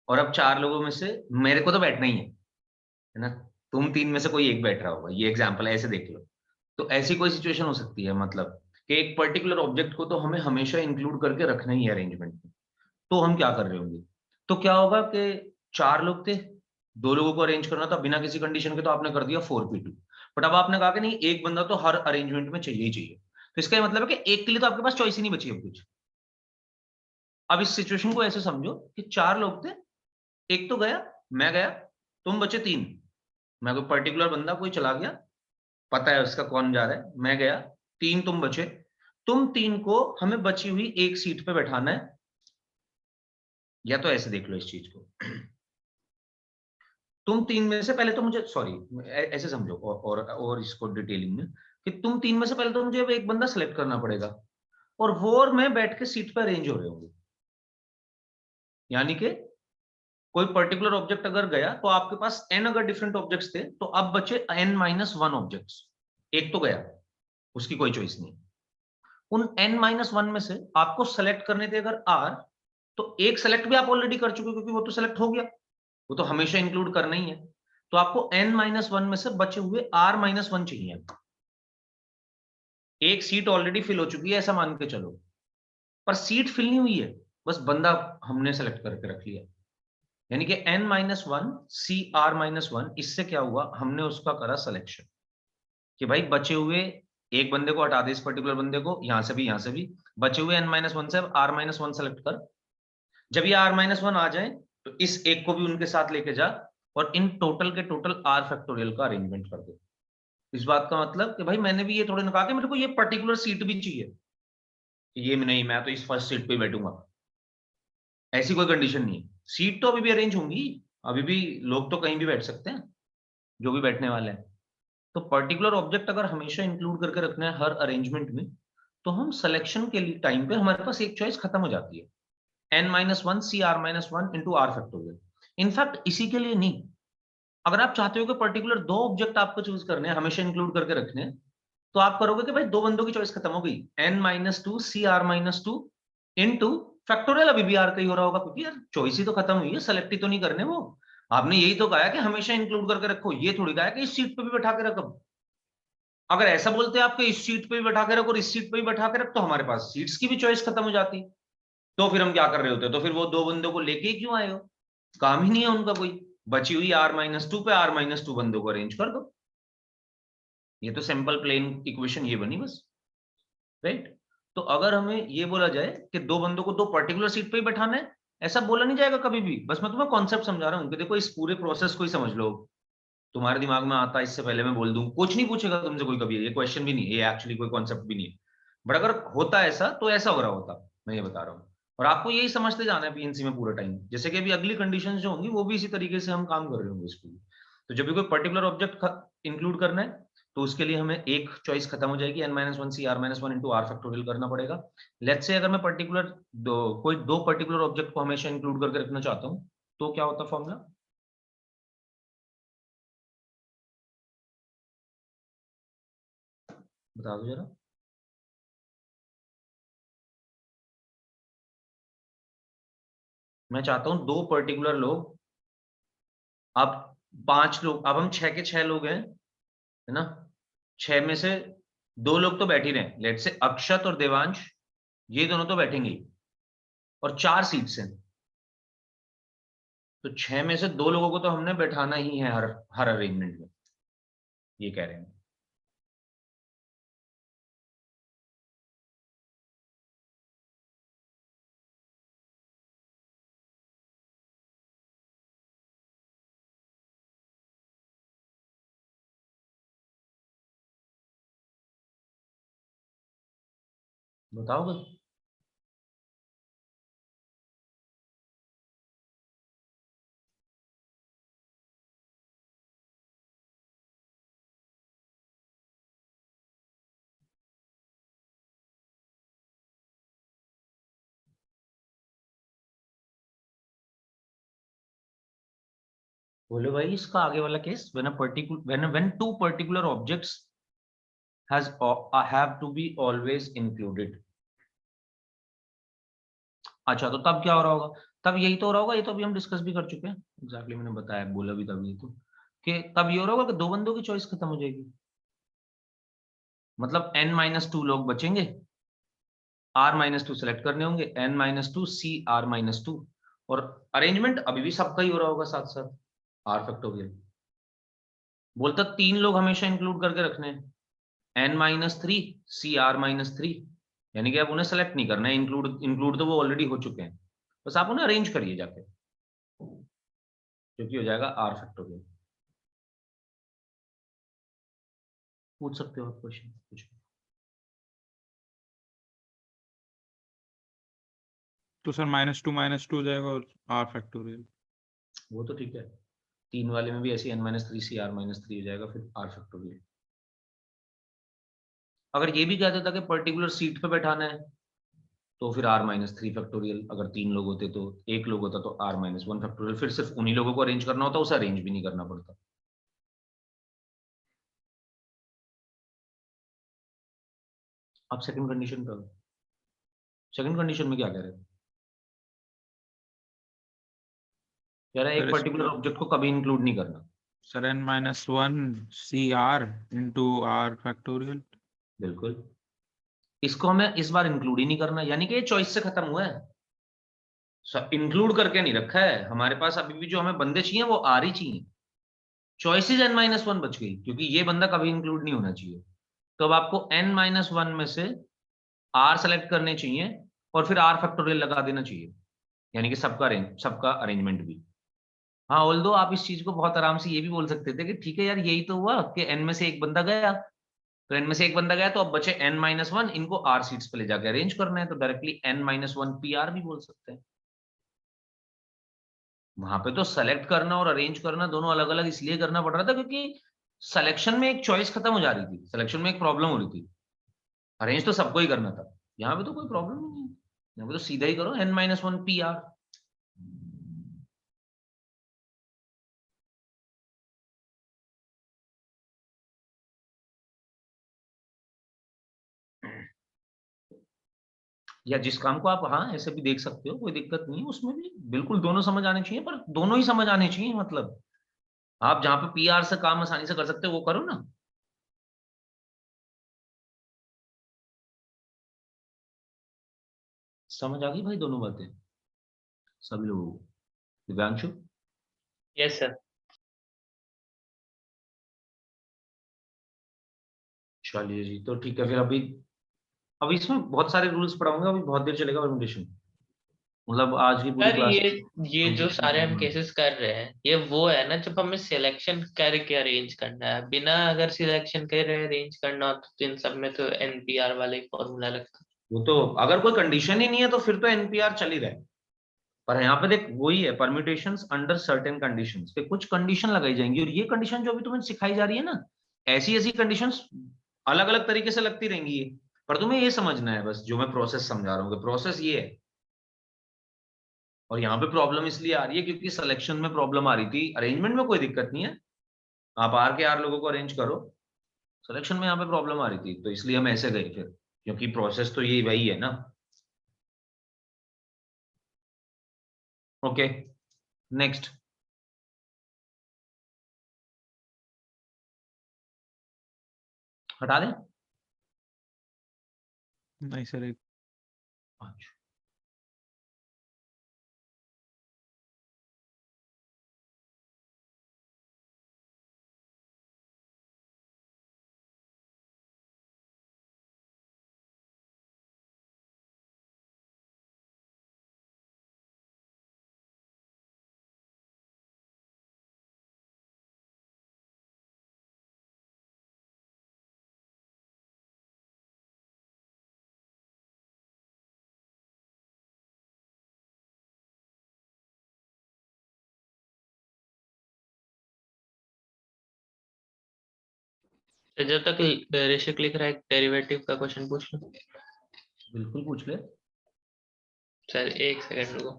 और अब 4 लोगों में से मेरे को तो बैठना ही है ना, तुम 3 में से कोई एक बैठ रहा होगा, ये एग्जाम्पल ऐसे देख लो। तो ऐसी कोई सिचुएशन हो सकती है, मतलब कि एक पर्टिकुलर ऑब्जेक्ट को तो हमें हमेशा इंक्लूड करके रखना ही है अरेंजमेंट में, तो हम क्या कर रहे होंगे, तो क्या होगा कि 4 लोग थे, 2 लोगों को अरेंज करना था बिना किसी कंडीशन के, तो आपने कर दिया 4P2, बट अब आपने कहा कि नहीं एक बंदा तो हर अरेंजमेंट में चाहिए ही चाहिए, तो इसका मतलब है कि एक के लिए तो आपके पास चॉइस ही नहीं बची अब कुछ। अब इस सिचुएशन को ऐसे समझो कि 4 लोग थे, एक तो गया, मैं गया, तुम बचे 3, मैं कोई पर्टिकुलर बंदा कोई चला गया, पता है उसका कौन जा रहा है, मैं गया, 3 तुम बचे, तुम 3 को हमें बची हुई एक सीट पे बैठाना है, या तो ऐसे देख लो इस चीज को, तुम 3 में से पहले तो मुझे, सॉरी ऐसे समझो और इसको डिटेलिंग में, कि तुम 3 में से पहले तो मुझे अब एक बंदा सेलेक्ट करना पड़ेगा, और वो और मैं बैठ के सीट पर अरेंज हो रहे होंगे, यानी कि कोई पर्टिकुलर ऑब्जेक्ट अगर गया तो आपके पास n अगर डिफरेंट ऑब्जेक्ट्स थे तो अब बचे n-1 ऑब्जेक्ट्स, एक तो गया, उसकी कोई चॉइस नहीं, उन n-1 में से आपको सेलेक्ट करने थे अगर r, तो एक सेलेक्ट भी आप ऑलरेडी कर चुके क्योंकि वो तो सेलेक्ट हो गया, वो तो हमेशा इंक्लूड करना ही है, तो आपको n-1 में से बचे हुए r-1 चाहिए। एक सीट ऑलरेडी फिल हो चुकी है ऐसा मान के चलो, पर सीट फिल नहीं हुई है, बस बंदा हमने सेलेक्ट करके रख लिया, यानी कि n-1 CR-1, इससे क्या हुआ, हमने उसका करा सिलेक्शन कि भाई बचे हुए एक बंदे को हटा दे, इस पर्टिकुलर बंदे को, यहां से भी, बचे हुए n-1 से R-1 सेलेक्ट कर। जब ये R-1 आ जाए तो इस एक को भी उनके साथ लेके जा और इन टोटल के टोटल R फैक्टोरियल का अरेंजमेंट कर दे। इस बात का मतलब कि भाई मैंने भी ये थोड़े ना कहा कि मेरे को ये पर्टिकुलर सीट भी चाहिए, ये नहीं मैं तो इस फर्स्ट सीट पे बैठूंगा, ऐसी कोई कंडीशन नहीं है। सीट तो अभी भी अरेंज होंगी, अभी भी लोग तो कहीं भी बैठ सकते हैं जो भी बैठने वाले हैं। तो पर्टिकुलर ऑब्जेक्ट अगर हमेशा इंक्लूड करके रखना है हर अरेंजमेंट में, तो हम सिलेक्शन के लिए टाइम पे हमारे पास एक चॉइस खत्म हो जाती है, n-1 CR-1 into R factorial. In fact इसी के लिए नहीं, अगर आप चाहते हो कि पर्टिकुलर दो ऑब्जेक्ट आपको चूज करने हैं, हमेशा इंक्लूड करके रखने हैं, तो आप करोगे कि भाई दो बंदों की चॉइस खत्म हो गई, n-2 CR-2 इनटू फैक्टोरियल, अभी भी आर का ही हो रहा होगा क्योंकि यार चॉइस ही तो खत्म हुई है, सेलेक्ट ही तो नहीं करने वो। आपने यही तो कहा कि हमेशा इंक्लूड करके रखो, ये थोड़ी कहा कि इस सीट पे भी बैठा के रखो। अगर ऐसा बोलते आपको इस सीट पे भी बैठा के रखो और इस सीट पे भी बैठा के रख, तो हमारे पास सीट्स की भी चॉइस खत्म हो जाती। तो फिर हम क्या कर रहे होते, तो फिर वो दो बंदों को लेके ही क्यों आए हो, काम ही नहीं है उनका कोई, बची हुई R-2 पे R-2 बंदों को अरेंज कर दो। ये तो सिंपल प्लेन इक्वेशन ये बनी बस, राइट। तो अगर हमें ये बोला जाए कि दो बंदों को दो पर्टिकुलर सीट पे ही बैठाना है, ऐसा बोला नहीं जाएगा कभी भी, बस मैं तुम्हें कॉन्सेप्ट समझा रहा हूँ कि देखो इस पूरे प्रोसेस को ही समझ लो, तुम्हारे दिमाग में आता है, इससे पहले मैं बोल दूं, कुछ नहीं पूछेगा तुमसे कोई कभी, ये क्वेश्चन भी नहीं, ये एक्चुअली कोई कॉन्सेप्ट भी नहीं है, बट अगर होता ऐसा तो ऐसा हो रहा होता, मैं ये बता रहा हूँ। और आपको यही समझते जाना है पीएनसी में पूरा टाइम, जैसे कि अभी अगली कंडीशंस जो होंगी वो भी इसी तरीके से हम काम कर रहे होंगे इसको। तो जब भी कोई पर्टिकुलर ऑब्जेक्ट इंक्लूड करना है तो उसके लिए हमें एक चॉइस खत्म हो जाएगी, n-1 CR-1 into R factorial करना पड़ेगा। लेट्स से अगर मैं पर्टिकुलर कोई दो पर्टिकुलर ऑब्जेक्ट को हमेशा इंक्लूड करके रखना चाहता हूँ, तो क्या होता फॉर्मूला, बता दो जरा। मैं चाहता हूं दो पर्टिकुलर लोग, अब 5 लोग, अब हम 6 के 6 लोग हैं, है ना, 6 में से दो लोग तो बैठ ही रहे, लेट से अक्षत और देवांश, ये दोनों तो बैठेंगे ही, और 4 सीट्स हैं, तो 6 में से दो लोगों को तो हमने बैठाना ही है हर अरेंजमेंट में, ये कह रहे हैं। बताओगे? बोलो भाई इसका आगे वाला case, when two particular objects have to be always included। अच्छा तो तब क्या हो रहा होगा, तब यही तो हो रहा होगा, ये तो अभी हम डिस्कस भी कर चुके हैं, एग्जैक्टली मैंने बताया, बोला भी तभी तो, कि तब ये हो रहा होगा कि दो बंदों की चॉइस खत्म हो जाएगी, मतलब n-2 लोग बचेंगे, R-2 सेलेक्ट करने होंगे, n-2 CR-2, और अरेंजमेंट अभी भी सबका ही हो रहा होगा साथ साथ R फैक्टोरियल। बोलता 3 लोग हमेशा इंक्लूड करके रखने हैं, n-3 CR-3, यानी कि आप उन्हें सेलेक्ट नहीं करना है, इंक्लूड तो वो ऑलरेडी हो चुके हैं, बस आप उन्हें अरेंज करिए जाके, जो कि हो जाएगा R फैक्टोरियल। पूछ सकते हो आप क्वेश्चन कुछ। तो सर -2 हो जाएगा और R फैक्टोरियल। वो तो ठीक है, 3 वाले में भी ऐसे n-3 CR-3 हो जाएगा, फिर R फैक्टोरियल। अगर ये भी कह देता कि पर्टिकुलर सीट पे बैठाना है, तो फिर R-3 फैक्टोरियल, अगर 3 लोग होते तो, एक लोग होता तो R-1 फैक्टोरियल, फिर सिर्फ उन्हीं लोगों को अरेंज करना होता, उसे अरेंज भी नहीं करना पड़ता। अब सेकंड कंडीशन पे, सेकंड कंडीशन में क्या कह रहे हैं, कह रहा है एक सर पर्टिकुलर इसमें ऑब्जेक्ट को कभी इंक्लूड नहीं करना। Sir n-1 CR into R factorial. बिल्कुल, इसको हमें इस बार इंक्लूड ही नहीं करना, यानी कि ये चॉइस से खत्म हुआ है, इंक्लूड करके नहीं रखा है हमारे पास। अभी भी जो हमें बंदे चाहिए वो आर ही चाहिए, चॉइसेस n-1 बच गई, क्योंकि ये बंदा कभी इंक्लूड नहीं होना चाहिए। तो अब आपको n-1 में से r सेलेक्ट करने चाहिए और फिर r फैक्टोरियल लगा देना चाहिए, यानी कि सबका अरेंजमेंट भी। हाँ, ऑल्दो आप इस चीज को बहुत आराम से ये भी बोल सकते थे कि ठीक है यार, यही तो हुआ कि n में से एक बंदा गया, तो n में से एक बंदा गया तो अब बचे n-1, इनको r सीट्स पे ले जाके अरेंज करना है, तो डायरेक्टली n-1 pr भी बोल सकते हैं। वहां पे तो सेलेक्ट करना और अरेंज करना दोनों अलग अलग इसलिए करना पड़ रहा था क्योंकि सिलेक्शन में एक चॉइस खत्म हो जा रही थी, सिलेक्शन में एक प्रॉब्लम हो रही थी, अरेंज तो सबको ही करना था। यहाँ पे तो कोई प्रॉब्लम ही नहीं है, यहाँ पे तो सीधा ही करो n-1 pr। या जिस काम को आप हाँ ऐसे भी देख सकते हो, कोई दिक्कत नहीं है उसमें भी, बिल्कुल दोनों समझ आने चाहिए, पर दोनों ही समझ आने चाहिए। मतलब आप जहां पे पीआर से काम आसानी से कर सकते हो वो करो ना। समझ आ गई भाई दोनों बातें सभी लोगों को? दिव्यांशु? Yes sir. चलिए जी, तो ठीक है फिर। अभी इसमें बहुत सारे रूल्स पढ़ाऊंगा, अभी बहुत देर चलेगा परम्यूटेशन, मतलब आज की पूरी सर क्लास। ये जो सारे हम केसेस कर रहे हैं, ये वो है ना जब हमें सिलेक्शन करके अरेंज करना है, बिना अगर सिलेक्शन करे अरेंज करना हो तो इन सब में तो एनपीआर वाला ही फॉर्मूला लगता है। वो तो अगर कोई कंडीशन ही नहीं है तो फिर तो एनपीआर चल ही रहा है, पर यहाँ पे देख वही है परम्यूटेशंस अंडर सर्टेन कंडीशंस पे, कुछ कंडीशन लगाई जाएंगी और ये कंडीशन जो अभी तुम्हें सिखाई जा रही है ना, ऐसी ऐसी कंडीशंस अलग अलग तरीके से लगती रहेंगी, पर तुम्हें ये समझना है बस, जो मैं प्रोसेस समझा रहा हूँ प्रोसेस ये है। और यहाँ पे प्रॉब्लम इसलिए आ रही है क्योंकि सिलेक्शन में प्रॉब्लम आ रही थी, अरेंजमेंट में कोई दिक्कत नहीं है, आप आर के आर लोगों को अरेंज करो, सिलेक्शन में यहाँ पे प्रॉब्लम आ रही थी, तो इसलिए हम ऐसे गए फिर, क्योंकि प्रोसेस तो ये वही है ना। Okay, next. हटा दें? नहीं सर, एक अच्छा, तो जब तक ऋषिक लिख रहा है डेरिवेटिव का क्वेश्चन पूछ लो। बिल्कुल पूछ ले। सर एक सेकंड रुको।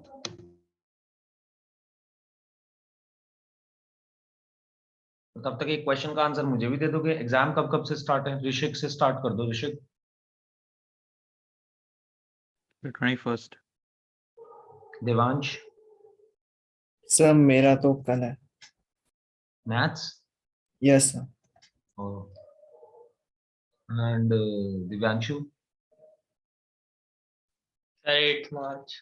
तो तब तक एक क्वेश्चन का आंसर मुझे भी दे दोगे, एग्जाम कब कब से स्टार्ट है? ऋषिक से स्टार्ट कर दो, ऋषिक। 21st। देवांश? सर मेरा तो कल है। Maths? Yes sir. And Divyanshu? Sir 8 March.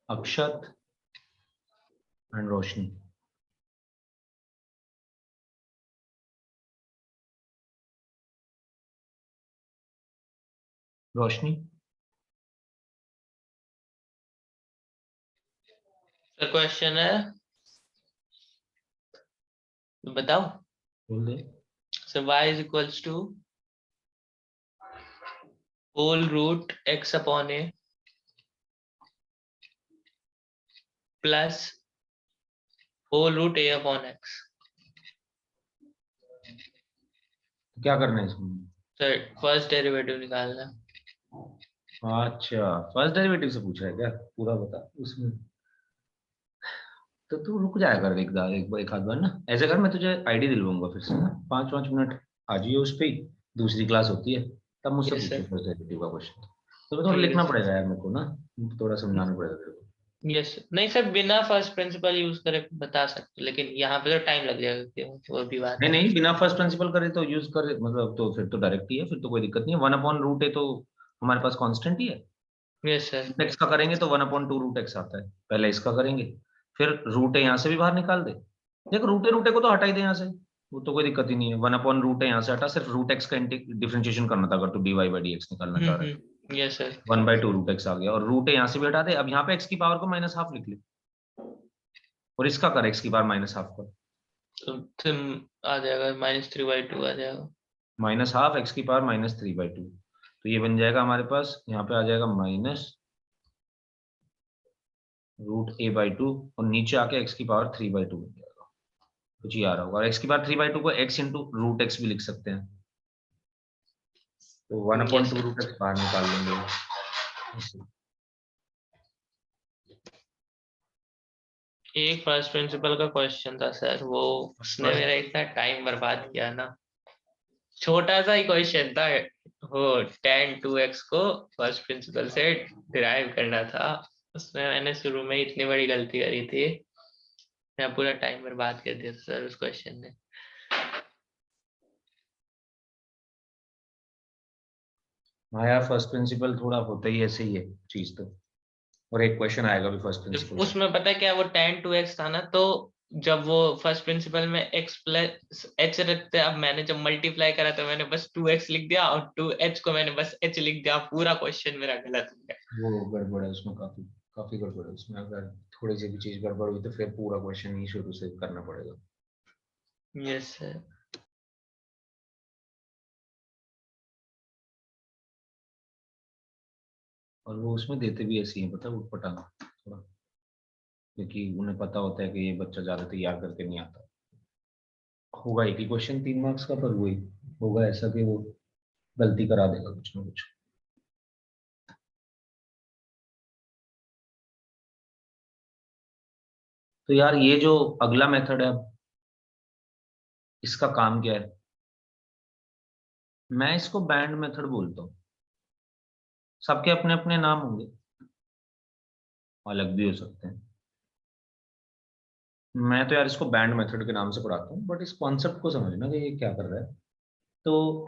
Akshat and Roshni? Roshni? Sir question है, बताओ। बोल दे। So y is equals to whole root x upon a plus whole root a upon x. क्या करना है इसमें? सर फर्स्ट डेरिवेटिव निकालना है। अच्छा, फर्स्ट डेरिवेटिव से पूछ रहा है क्या? पूरा बता उसमें। तो तू रुक जाया कर एक आध बार ना, ऐसे कर, मैं तुझे आईडी दिलवाऊंगा फिर से ना, 5-5 मिनट आ जाइए उस पे ही, दूसरी क्लास होती है तब मुझसे Yes, पूछिए sir. फर्स्ट डेरिवेटिव का क्वेश्चन। तो थोड़ा ठीक है लिखना सर। पड़ेगा यार मेरे को ना, थोड़ा समझाना पड़ेगा तेरे को। यस नहीं सर, बिना फर्स्ट प्रिंसिपल यूज करे बता सकते, लेकिन यहाँ पे तो टाइम लग जाएगा, वो भी बात नहीं है। नहीं, बिना फर्स्ट प्रिंसिपल करे तो यूज करे, मतलब तो फिर तो डायरेक्ट ही है, फिर तो कोई दिक्कत नहीं है। 1/√a तो हमारे पास कांस्टेंट ही है। Yes sir. x का करेंगे तो 1/2√x आता है। पहले इसका करेंगे, फिर रूट ए यहाँ से भी बाहर निकाल दे। देख रूटे को तो हटा ही दे यहाँ से, वो तो कोई दिक्कत ही नहीं है। 1/√a यहाँ से हटा, सिर्फ रूट एक्स का डिफरेंशिएशन करना था अगर तो dy/dx निकालना चाह रहे हैं। Yes sir. 1/2√x आ गया, और रूट ए यहाँ से भी हटा दे। अब यहाँ पे x की पावर को -½ लिख ले, और इसका कर x की पावर -½ कर, तो फिर आ जाएगा -3/2 आ जाएगा। -½ x की पावर -3/2। तो ये बन जाएगा हमारे पास, यहाँ पे आ जाएगा -√a/2, और नीचे आके x की पावर 3/2 बन जाएगा। कुछ ही आ रहा होगा। और x की पावर 3/2 को x इंटू √x भी लिख सकते हैं, तो 1/2√x बाहर निकाल लेंगे। एक फर्स्ट प्रिंसिपल का क्वेश्चन था सर, वो उसने मेरा इतना टाइम बर्बाद किया ना। छोटा सा ही क्वेश्चन था, वो tan 2x को फर्स्ट प्रिंसिपल से डिराइव करना था, उसमें मैंने शुरू में इतनी बड़ी गलती करी थी, मैं पूरा टाइम बर्बाद कर दिया सर उस क्वेश्चन ने। हाँ यार, फर्स्ट प्रिंसिपल थोड़ा होता ही ऐसे ही है चीज तो, और एक क्वेश्चन आएगा भी फर्स्ट प्रिंसिपल। उसमें पता है क्या, वो tan 2x था ना, तो जब वो फर्स्ट प्रिंसिपल में x + h रखते, अब मैंने जब मल्टीप्लाई करा तो मैंने बस 2x लिख दिया, और 2h को मैंने बस h लिख दिया, पूरा क्वेश्चन मेरा गलत हो गया। वो गड़बड़ है उसमें, काफी काफी गड़बड़ है उसमें। अगर थोड़ी सी भी चीज गड़बड़ हुई तो फिर पूरा क्वेश्चन ही शुरू से करना पड़ेगा। Yes sir. और वो उसमें देते भी ऐसे ही है, पता है, उटपटांग थोड़ा, क्योंकि उन्हें पता होता है कि ये बच्चा ज्यादा तैयार करके नहीं आता। होगा एक ही क्वेश्चन 3 मार्क्स का, पर वही होगा ऐसा कि वो गलती करा देगा कुछ ना कुछ। तो यार ये जो अगला मेथड है, इसका काम क्या है? मैं इसको बैंड मेथड बोलता हूँ। सबके अपने अपने नाम होंगे, अलग भी हो सकते हैं। मैं तो यार इसको बैंड मेथड के नाम से पढ़ाता हूँ, बट इस कॉन्सेप्ट को समझना कि ये क्या कर रहा है। तो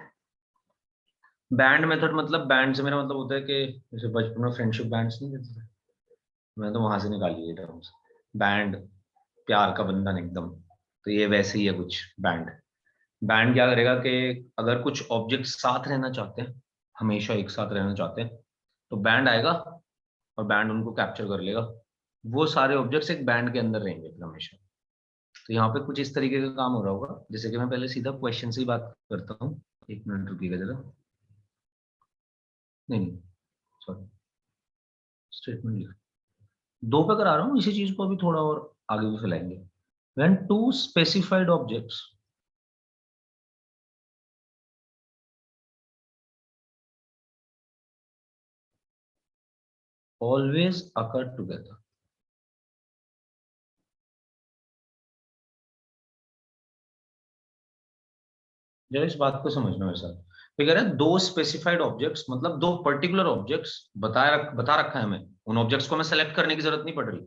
बैंड मेथड मतलब, बैंड से मेरा मतलब होता है कि जैसे बचपन में फ्रेंडशिप बैंड्स नहीं देते थे, मैं तो वहां से निकाली ये टर्म्स। बैंड, प्यार का बंधन एकदम, तो ये वैसे ही है कुछ बैंड। बैंड क्या करेगा कि अगर कुछ ऑब्जेक्ट साथ रहना चाहते हैं, हमेशा एक साथ रहना चाहते हैं, तो बैंड आएगा और बैंड उनको कैप्चर कर लेगा। वो सारे ऑब्जेक्ट्स एक बैंड के अंदर रहेंगे फिर हमेशा। तो यहाँ पे कुछ इस तरीके का काम हो रहा होगा, जैसे कि मैं पहले सीधा क्वेश्चन से ही बात करता हूँ। 1 मिनट रुकिएगा जरा। नहीं, सॉरी, स्टेटमेंट लिख, 2 पे करा रहा हूँ इसी चीज को, अभी थोड़ा और आगे भी फैलाएंगे। When 2 specified objects always occur together। जरा इस बात को समझना मेरे साथ। तो कह रहे हैं 2 स्पेसिफाइड ऑब्जेक्ट्स, मतलब 2 पर्टिकुलर ऑब्जेक्ट्स बता रखा है हमें, उन ऑब्जेक्ट्स को हमें सेलेक्ट करने की जरूरत नहीं पड़ रही।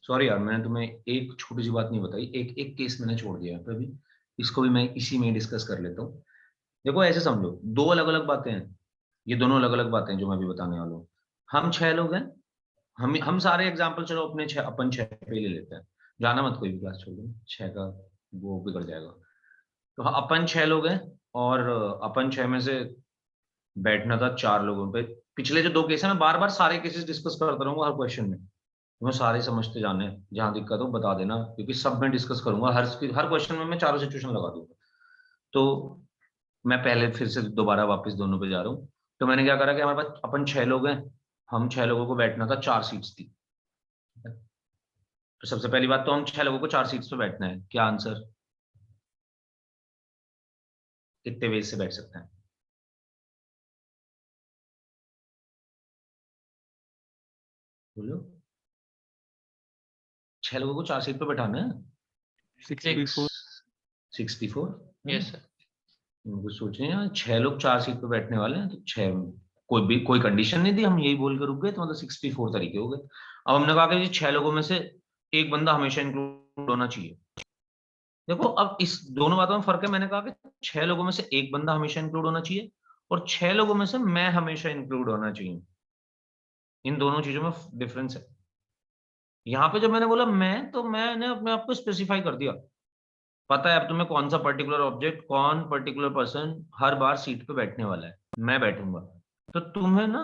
सॉरी यार, मैंने तुम्हें एक छोटी सी बात नहीं बताई, एक एक केस मैंने छोड़ दिया है अभी, इसको भी मैं इसी में डिस्कस कर लेता हूँ। देखो ऐसे समझो, 2 अलग अलग बातें हैं, ये दोनों अलग अलग बातें हैं जो मैं अभी बताने वाला हूँ। हम 6 लोग हैं, हम सारे एग्जाम्पल चलो अपने 6, अपन 6 पे ले लेते हैं, जाना मत कोई भी क्लास छोड़ दो, 6 का वो बिगड़ जाएगा। तो हाँ, अपन 6 लोग हैं, और अपन 6 में से बैठना था 4 लोगों पे। पिछले जो 2 केस है, मैं बार बार सारे केसेस डिस्कस करता रहूंगा हर क्वेश्चन में, तुम्हें सारे समझते जाने हैं, जहां दिक्कत हो बता देना, क्योंकि सब में डिस्कस करूंगा, हर क्वेश्चन में मैं चारों सिचुएशन लगा दूंगा। तो मैं पहले फिर से दोबारा वापस दोनों पे जा रहा हूँ। तो मैंने क्या करा कि हमारे पास अपन 6 लोग हैं, हम 6 लोगों को बैठना था, 4 सीट्स थी। तो सबसे पहली बात तो हम 6 लोगों को 4 सीट्स पे बैठना है। क्या आंसर, कितने वेज से बैठ सकते हैं? बोलो, 6 लोगों को 4 सीट पे बैठाना है। 64। 64। Yes sir. कुछ सोच रहे हैं, 6 लोग 4 सीट पे बैठने वाले हैं, तो 6 कोई कंडीशन नहीं दी, हम यही बोल के रुक गए, तो मतलब 64 तरीके हो गए। अब हमने कहा कि 6 लोगों में से एक बंदा हमेशा इंक्लूड होना चाहिए। देखो अब इस दोनों बातों में फर्क है। मैंने कहा कि 6 लोगों में से एक बंदा हमेशा इंक्लूड होना चाहिए, और 6 लोगों में से मैं हमेशा इंक्लूड होना चाहिए। इन दोनों चीजों में डिफरेंस है। यहाँ पे जब मैंने बोला मैं, तो मैंने अपने आप को स्पेसिफाई कर दिया। पता है अब तुम्हें कौन सा पर्टिकुलर ऑब्जेक्ट, कौन पर्टिकुलर पर्सन हर बार सीट पे बैठने वाला है, मैं बैठूंगा। तो तुम्हें ना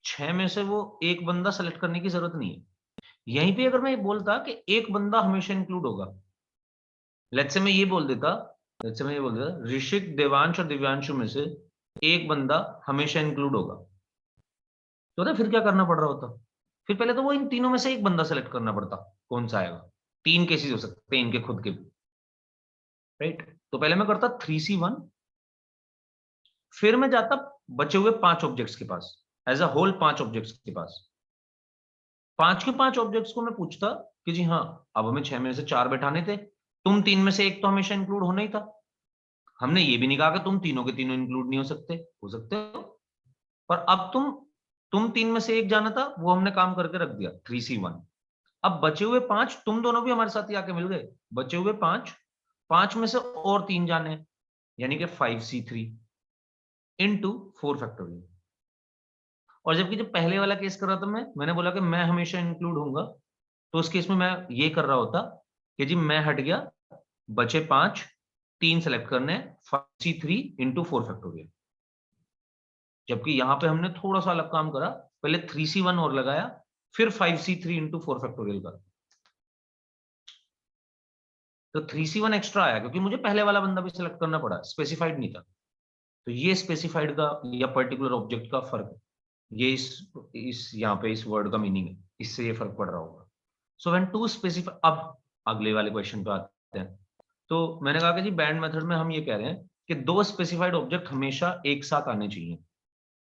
6 में से वो एक बंदा सेलेक्ट करने की जरूरत नहीं है। यहीं पे अगर मैं ये बोलता कि एक बंदा हमेशा इंक्लूड होगा, लेट्स से मैं ये बोल देता, ऋषिक, देवांश और दिव्यांशु में से एक बंदा हमेशा इंक्लूड होगा, तो ना फिर क्या करना पड़ रहा होता? फिर पहले तो वो इन तीनों में से एक बंदा सेलेक्ट करना पड़ता, कौन सा आएगा। 3 केसेस हो सकते हैं इनके खुद के भी, राइट। तो पहले मैं करता 3C1, फिर मैं जाता बचे हुए 5 ऑब्जेक्ट्स के पास, एज अ होल 5 ऑब्जेक्ट्स के पास। 5 के 5 ऑब्जेक्ट्स को मैं पूछता कि जी हाँ, अब हमें 6 में से 4 बैठाने थे, तुम 3 में से एक तो हमेशा इंक्लूड होना ही था। हमने ये भी नहीं कहा कि तुम तीनों के तीनों इंक्लूड नहीं हो सकते हो, पर अब तुम 3 में से एक जाना था, वो हमने काम करके रख दिया 3C1। अब बचे हुए 5 तुम दोनों भी हमारे साथ ही आके मिल गए, बचे हुए 5 में से और 3 जाने हैं, यानी कि 5C3 इंटू 4 फैक्टोरियल। और जबकि जब पहले वाला केस कर रहा था मैंने बोला कि मैं हमेशा इंक्लूड होऊंगा, तो उस केस में मैं ये कर रहा होता कि जी मैं हट गया, बचे 5, 3 सेलेक्ट करने, 5C3 इंटू 4 फैक्टोरियल। जबकि यहां पे हमने थोड़ा सा अलग काम करा, पहले 3C1 और लगाया, फिर 5C3 इंटू 4 फैक्टोरियल का। तो 3C1 एक्स्ट्रा आया क्योंकि मुझे पहले वाला बंदा भी सिलेक्ट करना पड़ा, स्पेसिफाइड नहीं था। तो ये स्पेसिफाइड का या पर्टिकुलर ऑब्जेक्ट का फर्क है। ये इस यहाँ पे इस वर्ड का मीनिंग है, इससे ये फर्क पड़ रहा होगा। सो व्हेन टू स्पेसिफाई, अब अगले वाले क्वेश्चन पे आते हैं। तो मैंने कहा कि जी बैंड मेथड में हम ये कह रहे हैं कि 2 स्पेसिफाइड ऑब्जेक्ट हमेशा एक साथ आने चाहिए।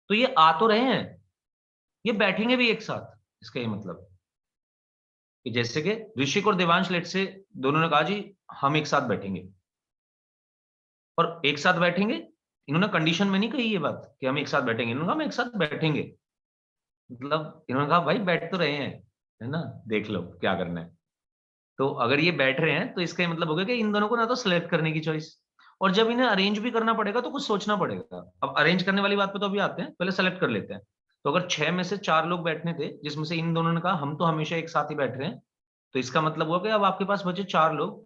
तो ये आ तो रहे हैं, ये बैठेंगे भी एक साथ। इसका ये मतलब कि जैसे कि ऋषिक और देवांश लेट से दोनों ने कहा जी हम एक साथ बैठेंगे, और एक साथ बैठेंगे, इन्होंने कंडीशन में नहीं कही ये बात कि हम एक साथ बैठेंगे, इन्होंने कहा हम एक साथ बैठेंगे। मतलब इन्होंने कहा भाई बैठ तो रहे हैं, है ना, देख लो क्या करना है। तो अगर ये बैठ रहे हैं तो इसका ये मतलब हो गया कि इन दोनों को ना तो सिलेक्ट करने की चॉइस, और जब इन्हें अरेंज भी करना पड़ेगा तो कुछ सोचना पड़ेगा। अब अरेंज करने वाली बात पे तो अभी आते हैं, पहले सेलेक्ट कर लेते हैं। तो अगर 6 में से 4 लोग बैठने थे, जिसमें से इन दोनों ने कहा हम तो हमेशा एक साथ ही बैठ रहे हैं, तो इसका मतलब हुआ कि अब आपके पास बचे 4 लोग,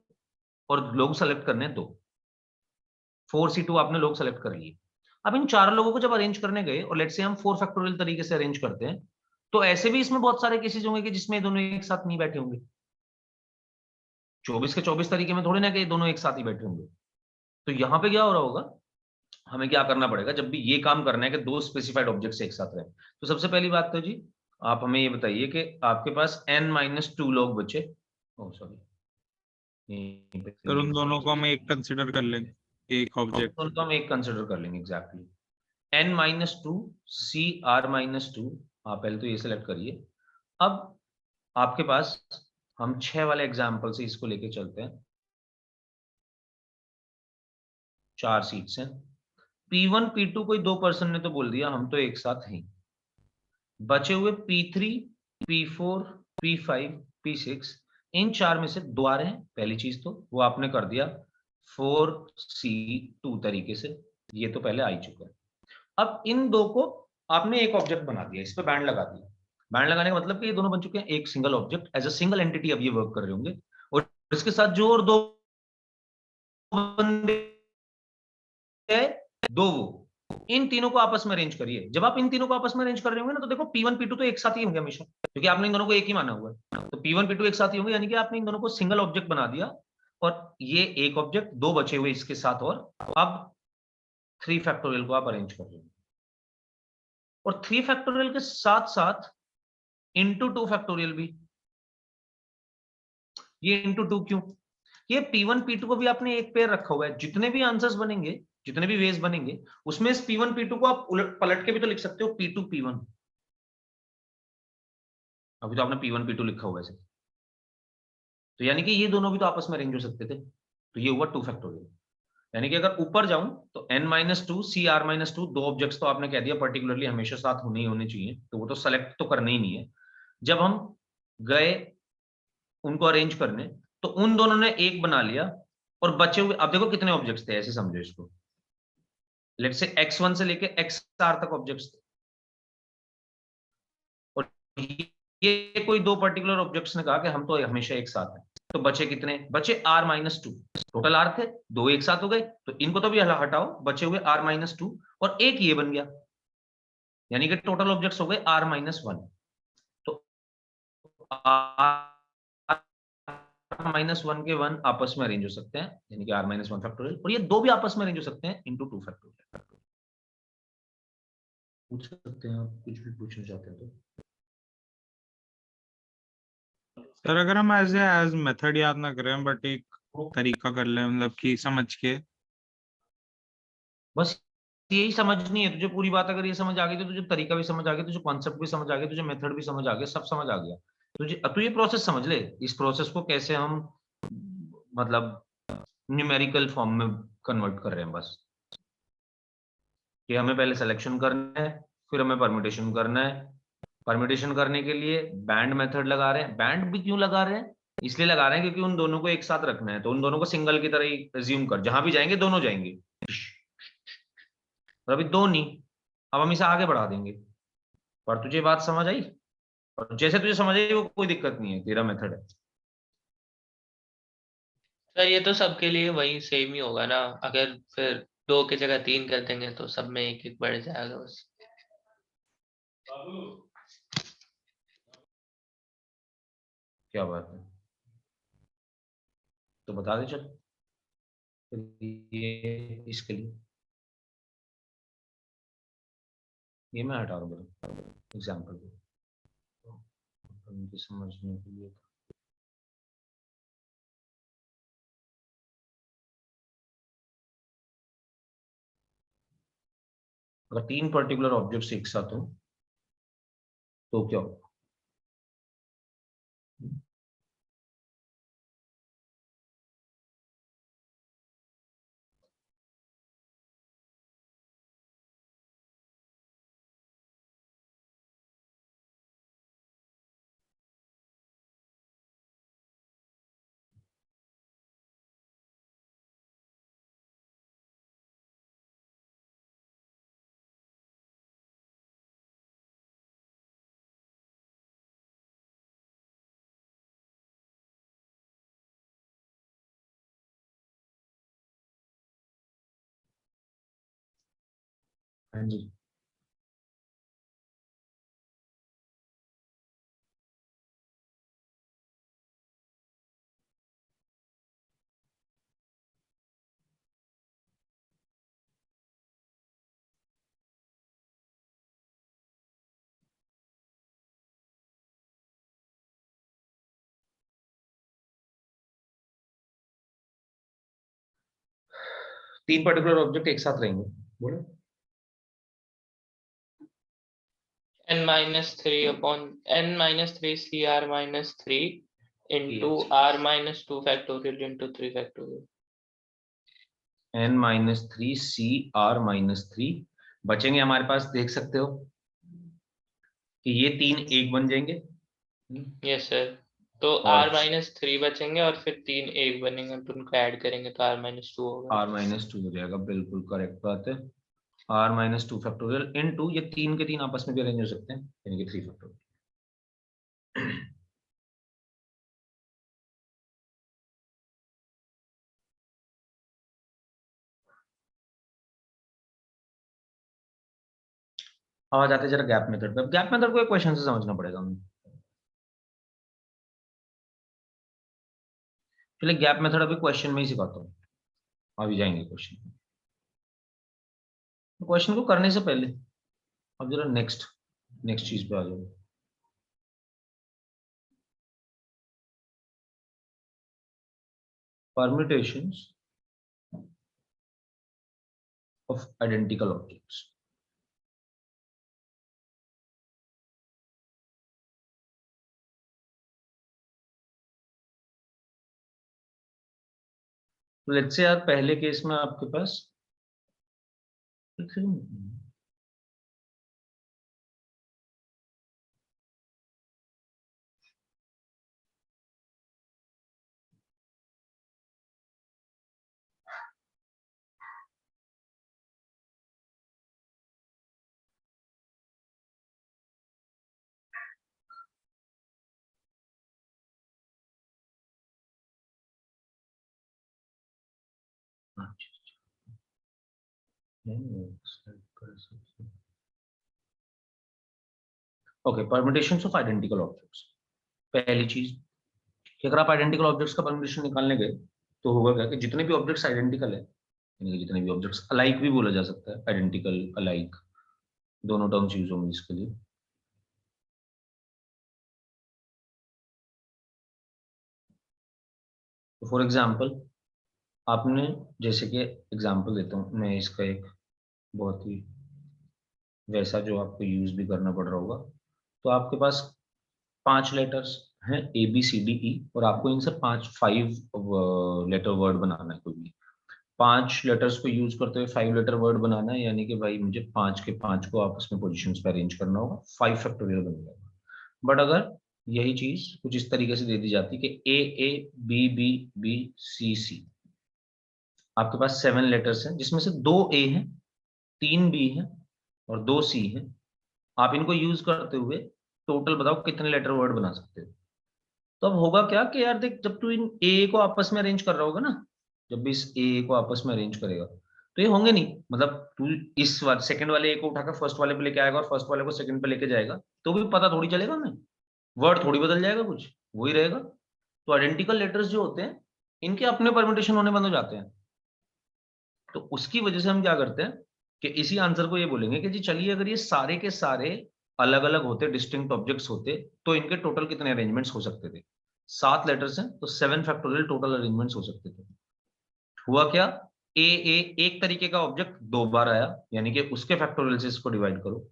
और लोग सेलेक्ट करने 2, 4C2 आपने लोग सेलेक्ट कर लिए। अब इन 4 लोगों को जब अरेंज करने गए, और लेट से हम 4 फैक्टोरियल तरीके से अरेंज करते हैं, तो ऐसे भी इसमें बहुत सारे केसेस होंगे कि जिसमें दोनों एक साथ नहीं बैठे होंगे। 24 के 24 तरीके में थोड़ी ना कि दोनों एक साथ ही बैठे होंगे। तो यहाँ पे क्या हो रहा होगा, हमें क्या करना पड़ेगा जब भी ये काम करना है कि 2 स्पेसिफाइड ऑब्जेक्ट्स एक साथ रहे। तो सबसे पहली बात तो जी आप हमें ये बताइए कि आपके पास n-2 लोग बचे। ओह सॉरी, सर उन दोनों को हम एक कंसिडर कर लेंगे, एक ऑब्जेक्ट। तो हम एक कंसिडर कर लेंगे एग्जैक्टली। n-2 CR-2, आप पहले तो ये सिलेक्ट करिए। अब आपके पास हम 6 वाले एग्जाम्पल से इसको लेके चलते हैं। 4 सीट्स हैं, P1 P2 कोई 2 पर्सन ने तो बोल दिया हम तो एक साथ हैं। बचे हुए P3 P4 P5 P6, इन 4 में से 2 आ रहे हैं। पहली चीज तो वो आपने कर दिया 4C2 तरीके से, ये तो पहले आ ही चुका है। अब इन 2 को आपने एक ऑब्जेक्ट बना दिया, इस पे बैंड लगा दिया। बैंड लगाने का मतलब कि ये दोनों बन चुके हैं एक single object, as a single entity अब ये वर्क कर रहे होंगे। और इसके साथ जो और 2 बंदे है, 2 वो, इन तीनों को आपस में अरेंज करिए। जब आप इन तीनों को आपस में अरेंज कर रहे होंगे ना, तो देखो P1 P2 तो एक साथ ही होंगे हमेशा, क्योंकि आपने इन दोनों को एक ही माना हुआ है। तो P1 P2 एक साथ ही होंगे, यानी कि आपने इन दोनों को सिंगल ऑब्जेक्ट बना दिया, और ये एक ऑब्जेक्ट 2 बचे हुए इसके साथ, और अब 3 फैक्टोरियल को आप अरेंज कर रहे हैं। और 3 फैक्टोरियल के साथ साथ इंटू 2 फैक्टोरियल भी। ये इंटू 2 क्यों? ये P1 P2 को भी आपने एक पेयर रखा हुआ है, जितने भी आंसर्स बनेंगे, जितने भी वेज बनेंगे, उसमें इस P1 P2 को आप उलट पलट के भी तो लिख सकते हो P2 P1। अभी तो आपने P1 P2 लिखा हुआ है, तो यानी कि ये दोनों भी तो आपस में अरेंज हो सकते थे, तो ये हुआ 2 फैक्टोरियल। यानी कि अगर ऊपर जाऊं तो n-2 CR-2 दो ऑब्जेक्ट्स तो आपने कह दिया पर्टिकुलरली हमेशा साथ होने ही होने चाहिए, तो वो तो सेलेक्ट तो करना ही नहीं है। जब हम गए उनको अरेंज करने तो उन दोनों ने एक बना लिया और बचे हुए, अब देखो कितने ऑब्जेक्ट्स थे, ऐसे समझो इसको, लेट्स से x1 से लेके xr तक ऑब्जेक्ट्स थे, और ये कोई दो पर्टिकुलर ऑब्जेक्ट्स ने कहा कि हम तो हमेशा एक साथ हैं, तो बचे कितने, बचे r-2, टोटल r थे, दो एक साथ हो गए, तो इनको तो भी हटाओ, बचे हुए r-2 और एक ये बन गया, यानी कि टोटल ऑब्जेक्ट्स हो गए r-1। तो r-1 के 1 आपस में अरेंज हो सकते हैं, यानी कि r-1 फैक्टोरियल, और ये दो भी आपस में अरेंज हो सकते हैं इंटू 2 फैक्टोरियल। पूछ सकते हैं आप, कुछ भी पूछना चाहते हैं तो। सर अगर हम एज मेथड याद ना करें बट एक तरीका कर ले, मतलब कि समझ के, बस यही समझनी है तुझे पूरी बात, अगर ये समझ आ गई तो तुझे तरीका भी समझ आ गया, तुझे कॉन्सेप्ट भी समझ आ गया, तुझे मेथड भी समझ आ गया, सब समझ आ गया तुझे। अब तू ये प्रोसेस समझ ले, इस प्रोसेस को कैसे हम मतलब न्यूमेरिकल फॉर्म में कन्वर्ट कर रहे हैं। बस कि हमें पहले सिलेक्शन करना है, फिर हमें परम्यूटेशन करना है, परम्यूटेशन करने के लिए बैंड मेथड लगा रहे हैं। बैंड भी क्यों लगा रहे हैं, इसलिए लगा रहे हैं क्योंकि उन दोनों को एक साथ रखना है, तो उन दोनों को सिंगल की तरह ही एज्यूम कर, जहां भी जाएंगे दोनों जाएंगे, और अभी दो नहीं, अब हम इसे आगे बढ़ा देंगे। पर तुझे बात समझ आई, और जैसे तुझे समझ आई वो कोई दिक्कत नहीं है, तेरा मेथड है। सर ये तो सबके लिए वही सेम ही होगा ना, अगर फिर 2 की जगह 3 कर देंगे तो सब में एक एक बढ़ जाएगा बस। क्या बात है, तो बता दे चल। ये इसके लिए ये मैं हटा रहा हूँ एग्जाम्पल को, उनकी समझने के लिए। अगर तीन पर्टिकुलर ऑब्जेक्ट्स एक साथ हो तो क्या होगा। हाँ जी, तीन पर्टिकुलर ऑब्जेक्ट एक साथ रहेंगे, बोलो। n-3 CR-3 into r-2 factorial into 3 factorial। n-3 CR-3 बचेंगे हमारे पास, देख सकते हो कि ये तीन एक बन जाएंगे, यस सर, तो और r-3 बचेंगे और फिर 3 एक बनेंगे, तो उनको ऐड करेंगे तो r-2 होगा। r-2 हो जाएगा, बिल्कुल करेक्ट बात है। r-2 फैक्टोरियल इनटू ये तीन के तीन आपस में भी अरेंज हो सकते हैं, यानी कि 3 फैक्टोरियल। आवाज आते जरा गैप मेथड पे। गैप मेथड को एक क्वेश्चन से समझना पड़ेगा हमें। चलिए गैप मेथड अभी क्वेश्चन में ही सिखाता हूँ, अभी जाएंगे क्वेश्चन। क्वेश्चन को करने से पहले अब जरा नेक्स्ट नेक्स्ट चीज पे आ जाओ। Permutations of identical objects. तो लेट्स से यार पहले केस में आपके पास okay, permutations of identical objects. पहली चीज कि अगर आप आइडेंटिकल ऑब्जेक्ट्स का परम्यूटेशन निकालने गए तो होगा क्या कि जितने भी ऑब्जेक्ट्स आइडेंटिकल है, यानी कि जितने भी ऑब्जेक्ट्स अलाइक भी बोला जा सकता है, आइडेंटिकल अलाइक दोनों टर्म्स यूज होंगे इसके लिए। तो फॉर एग्जांपल आपने, जैसे कि एग्जांपल देता हूँ मैं इसका एक बहुत ही वैसा जो आपको यूज भी करना पड़ रहा होगा। तो आपके पास 5 लेटर्स हैं ABCDE और आपको इनसे 5 लेटर वर्ड बनाना है कोई भी। 5 लेटर्स को यूज करते हुए 5 लेटर वर्ड बनाना है, यानी कि भाई मुझे 5 के 5 को आपस में पोजीशंस पे अरेंज करना होगा, 5 फैक्टोरियल बन जाएगा। बट अगर यही चीज कुछ इस तरीके से दे दी जाती कि AABBBCC, आपके पास 7 लेटर्स हैं जिसमें से 2 A हैं, 3 B हैं और 2 C हैं। आप इनको यूज करते हुए टोटल बताओ कितने लेटर वर्ड बना सकते हो। तो अब होगा क्या कि यार देख, जब तू इन ए को आपस में अरेंज कर रहा होगा ना, जब भी इस ए को आपस में अरेंज करेगा तो ये होंगे नहीं, मतलब तू इस बार सेकंड वाले ए को उठाकर फर्स्ट वाले पे लेके आएगा और फर्स्ट वाले को सेकंड पे लेके जाएगा तो भी पता थोड़ी चलेगा हमें, वर्ड थोड़ी बदल जाएगा, कुछ वही रहेगा। तो आइडेंटिकल लेटर्स जो होते हैं इनके अपने परम्यूटेशन होने बंद हो जाते हैं। तो उसकी वजह से हम क्या करते हैं कि इसी आंसर को ये बोलेंगे कि जी चलिए अगर ये सारे के सारे अलग अलग होते, डिस्टिंक्ट ऑब्जेक्ट्स होते, तो इनके टोटल कितने अरेंजमेंट्स हो सकते थे। 7 लेटर्स हैं तो 7 फैक्टोरियल टोटल अरेंजमेंट्स हो सकते थे। हुआ क्या, ए एक तरीके का ऑब्जेक्ट 2 बार आया, यानी कि उसके फैक्टोरियल से इसको डिवाइड करो।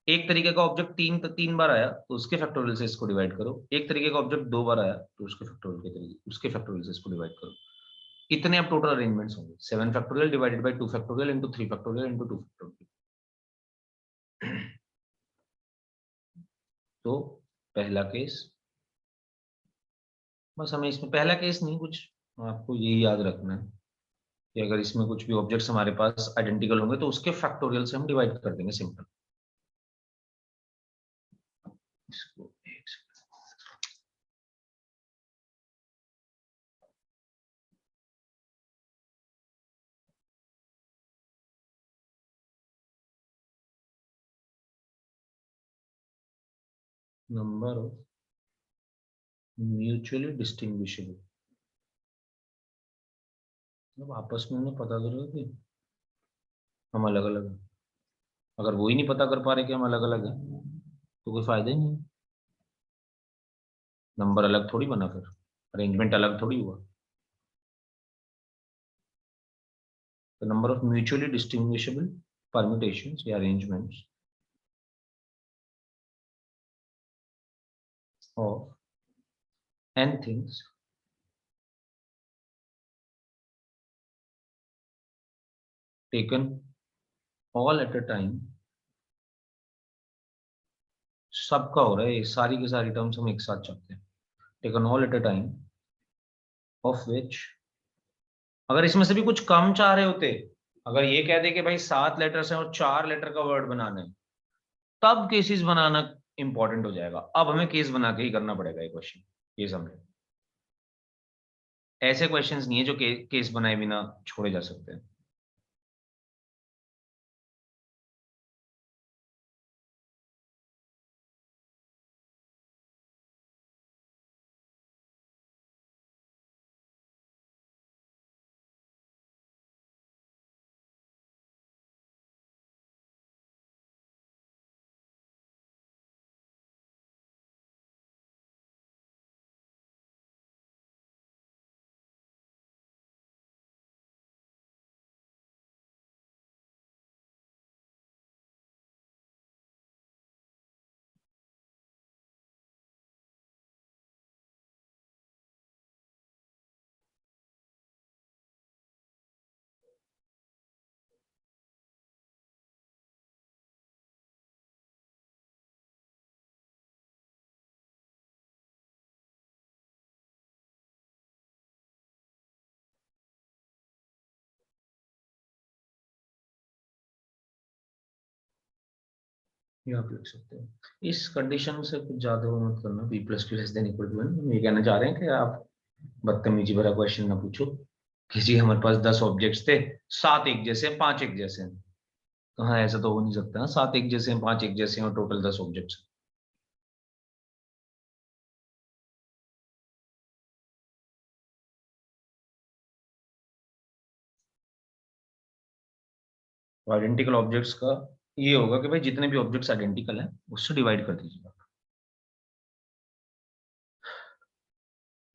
एक तरीके का ऑब्जेक्ट 3 बार आया तो उसके फैक्टोरियल से इसको डिवाइड करो। एक तरीके का ऑब्जेक्ट 2 बार आया तो उसके फैक्टोरियल से इसको डिवाइड करो। इतने अब टोटल अरेंजमेंट्स होंगे, 7 factorial divided by 2 factorial into 3 factorial into 2 factorial. तो पहला केस, बस हमें इसमें पहला केस नहीं कुछ, आपको यही याद रखना है कि अगर इसमें कुछ भी ऑब्जेक्ट्स हमारे पास आइडेंटिकल होंगे तो उसके फैक्टोरियल से हम डिवाइड कर देंगे, सिंपल। इसको एक नंबर ऑफ म्यूचुअली डिस्टिंग्विशेबल, मतलब आपस में उन्हें पता करो कि हम अलग अलग हैं। अगर वो ही नहीं पता कर पा रहे कि हम अलग अलग हैं तो कोई फायदा ही नहीं, नंबर अलग थोड़ी बना, फिर अरेंजमेंट अलग थोड़ी हुआ। The number of mutually distinguishable permutations या arrangements of n things taken all at a time, सबका हो रहा है, ये सारी की सारी टर्म्स हम एक साथ चाहते हैं, taken all at a time of which, अगर इसमें से भी कुछ कम चाह रहे होते, अगर ये कह दे कि भाई 7 लेटर्स हैं और 4 लेटर का वर्ड बनाना है, तब केसेस बनाना इंपॉर्टेंट हो जाएगा। अब हमें केस बना के ही करना पड़ेगा ये क्वेश्चन, ये समझे। ऐसे क्वेश्चंस नहीं है जो केस बनाए बिना छोड़े जा सकते हैं। ये आप लिख सकते हैं। इस कंडीशन से कुछ ज्यादा वो मत करना, b plus q less than equal to 1। हम ये कहना चाह रहे हैं कि आप बदतमीजी भरा क्वेश्चन ना पूछो कि जी हमारे पास 10 ऑब्जेक्ट्स थे, 7 एक जैसे हैं, 5 एक जैसे हैं। तो हाँ, ऐसा तो हो नहीं सकता ना, 7 एक जैसे हैं, 5 एक जैसे हैं और टोटल 10 ऑब्जेक्ट्स। तो आइडेंटिकल ऑब्जेक्ट्स का ये होगा कि भाई जितने भी ऑब्जेक्ट्स आइडेंटिकल हैं उससे डिवाइड कर दीजिए।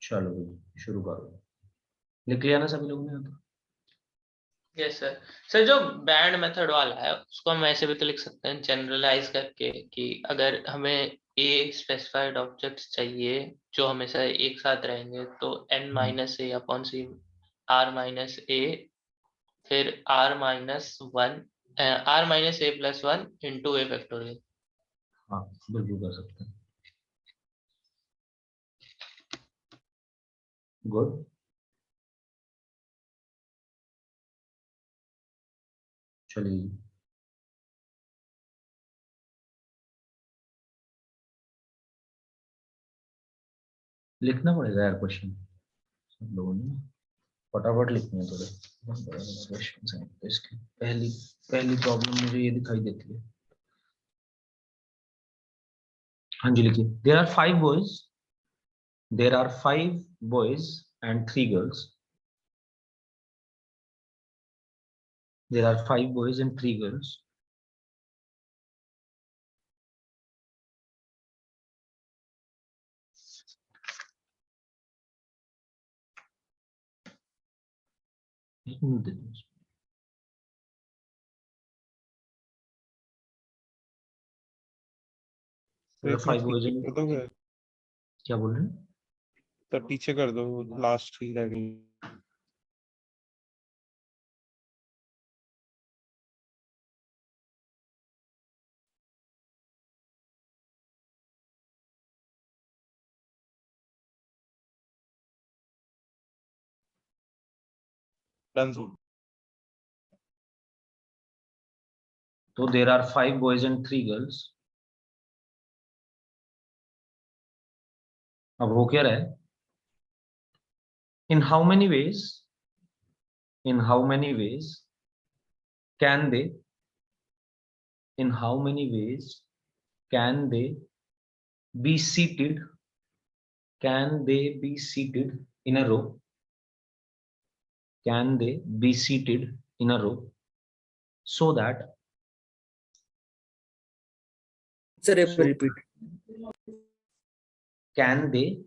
चलो भाई शुरू करो। लिख लिया ना सभी लोगों ने? तो यस सर। सर जो बैंड मेथड वाला है उसको हम ऐसे भी तो लिख सकते हैं जनरलाइज करके कि अगर हमें ए स्पेसिफाइड ऑब्जेक्ट्स चाहिए जो हमेशा एक साथ रहेंगे तो n माइनस ए अपॉन सी r माइनस ए फिर r माइनस ए प्लस 1 इंटू ए फैक्टोरियल। हाँ बिल्कुल कर सकते हैं। गुड। चलिए लिखना पड़ेगा यार क्वेश्चन सब लोगों ने, फटाफट लिखने हैं थोड़े। बहुत बड़ा क्वेश्चन है तो इसकी पहली पहली प्रॉब्लम मुझे ये दिखाई देती है। हाँ जी लिखिए। There are 5 boys and 3 girls. There are 5 boys and 3 girls. तो इसमें 5 बॉयज पीछे एंड, कर दोगे? क्या बोल रहे हैं? तो पीछे कर दो, लास्ट ही रह गई। डन। तो there are 5 boys and 3 girls. अब हो क्या रहा है? In how many ways, in how many ways can they, in how many ways can they be seated, can they be seated in a row, can they be seated in a row so that, sir so repeat. can they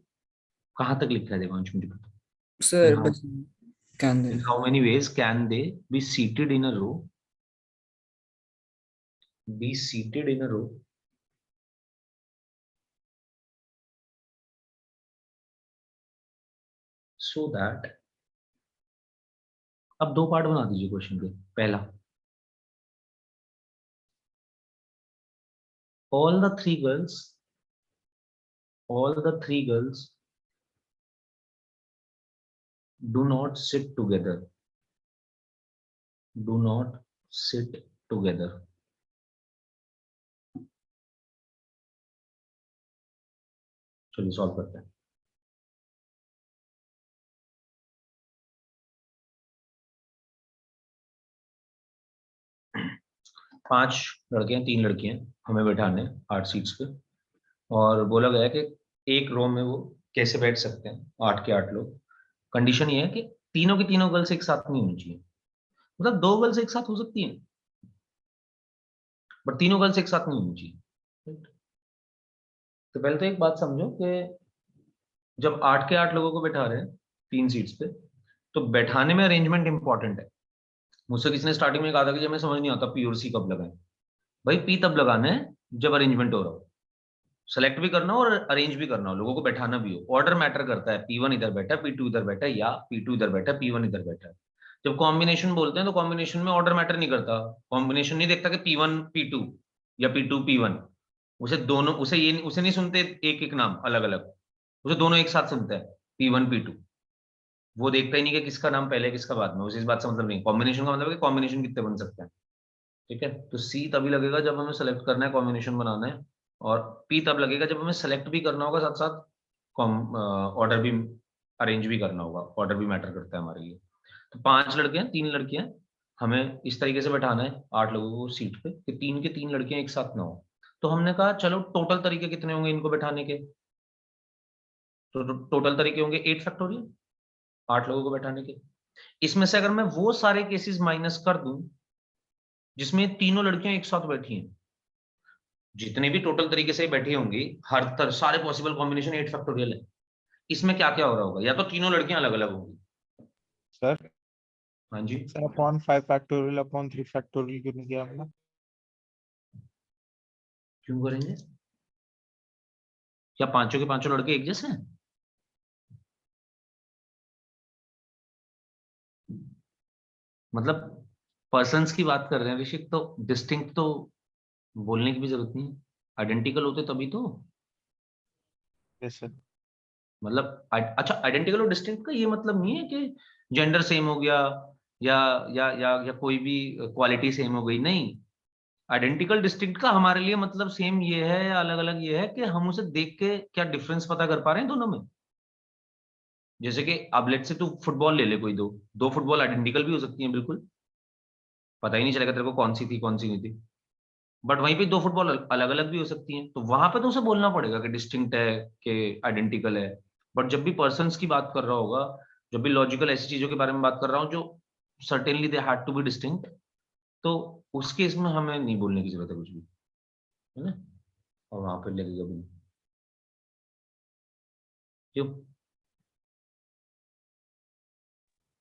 कहां तक लिखा है देवांश मुझे पता? Sir in how, can in how many ways can they be seated in a row, be seated in a row so that, अब दो part बना दीजिए क्वेश्चन के। पहला, all the three girls, all the three girls do not sit together, do not sit together। चलिए solve करते हैं। पांच लड़के हैं, 3 लड़कियां हैं, हमें बैठाने 8 सीट्स पे, और बोला गया कि एक रो में वो कैसे बैठ सकते हैं 8 के 8 लोग। कंडीशन ये है कि तीनों की तीनों गर्ल्स एक साथ नहीं होनी चाहिए, मतलब 2 गर्ल्स एक साथ हो सकती हैं बट तीनों गर्ल्स एक साथ नहीं होनी चाहिए। तो पहले तो एक बात समझो कि जब 8 के 8 लोगों को बैठा रहे हैं 3 सीट्स पे, तो बैठाने में अरेंजमेंट इंपॉर्टेंट है। मुझसे किसी ने स्टार्टिंग में कहा था कि जब मैं समझ नहीं आता पी और सी कब लगाएं। भाई पी तब लगाना है जब अरेंजमेंट हो रहा हो, सेलेक्ट भी करना हो और अरेंज भी करना हो, लोगों को बैठाना भी हो। ऑर्डर मैटर करता है, P1 इधर बैठा है, P2 इधर बैठा है, या P2 इधर बैठा है, P1 इधर बैठा है। जब कॉम्बिनेशन बोलते हैं तो कॉम्बिनेशन में ऑर्डर मैटर नहीं करता। कॉम्बिनेशन नहीं देखता कि P1 P2 या P2 P1। उसे दोनों, उसे नहीं सुनते एक एक नाम अलग अलग, उसे दोनों एक साथ सुनता है, P1 P2। वो देखता ही नहीं कि किसका नाम पहले किसका बाद में, उसे इस बात से मतलब नहीं। कॉम्बिनेशन का मतलब है कि कॉम्बिनेशन कितने बन सकते हैं। ठीक है, तो सी तभी लगेगा जब हमें सेलेक्ट करना है, कॉम्बिनेशन बनाना है, और पी तब लगेगा जब हमें सेलेक्ट भी करना होगा, साथ साथ ऑर्डर भी अरेंज भी करना होगा। ऑर्डर भी मैटर करता है हमारे लिए। तो 5 लड़के हैं, 3 लड़कियां, हमें इस तरीके से बैठाना है 8 लोगों को सीट पे कि 3 के 3 लड़कियां एक साथ ना हो। तो हमने कहा चलो टोटल तरीके कितने होंगे इनको बैठाने के, तो टोटल तरीके होंगे 8 फैक्टोरियल, 8 लोगों को बैठाने के। इसमें से अगर मैं वो सारे केसेस माइनस कर दूं जिसमें तीनों लड़कियां एक साथ बैठी हैं, जितने भी टोटल तरीके से बैठी होंगी, सारे पॉसिबल कॉम्बिनेशन 8 फैक्टोरियल है, इसमें क्या क्या हो रहा होगा? या तो तीनों लड़कियां अलग अलग होंगी। सर हाँ जी, sir upon 5 factorial upon 3 factorial क्यों नहीं किया हमने? क्यों करेंगे? क्या पांचों के पांचों लड़के एक जैसे हैं? मतलब पर्सन्स की बात कर रहे हैं ऋषिक, तो डिस्टिंक्ट तो बोलने की भी जरूरत नहीं है। आइडेंटिकल होते तभी तो। Yes sir. मतलब अच्छा, आइडेंटिकल और डिस्टिंक्ट का ये मतलब नहीं है कि जेंडर सेम हो गया या या कोई भी क्वालिटी सेम हो गई, नहीं। आइडेंटिकल डिस्टिंक्ट का हमारे लिए मतलब सेम ये है या अलग अलग ये है कि हम उसे देख के क्या डिफरेंस पता कर पा रहे हैं दोनों में। जैसे कि अब लेट से तू फुटबॉल ले ले, कोई दो फुटबॉल आइडेंटिकल भी हो सकती हैं, बिल्कुल पता ही नहीं चलेगा तेरे को कौन सी थी कौन सी नहीं थी। बट वहीं पे दो फुटबॉल अलग अलग भी हो सकती हैं, तो वहां पे तो उसे बोलना पड़ेगा कि डिस्टिंक्ट है, कि आइडेंटिकल है। बट जब भी पर्सन्स की बात कर रहा होगा, जब भी लॉजिकल ऐसी चीजों के बारे में बात कर रहा हूँ जो certainly they had to be distinct, तो उस केस में हमें नहीं बोलने की जरूरत है कुछ भी, है ना। और वहां पे लगेगा भी नहीं। क्यों?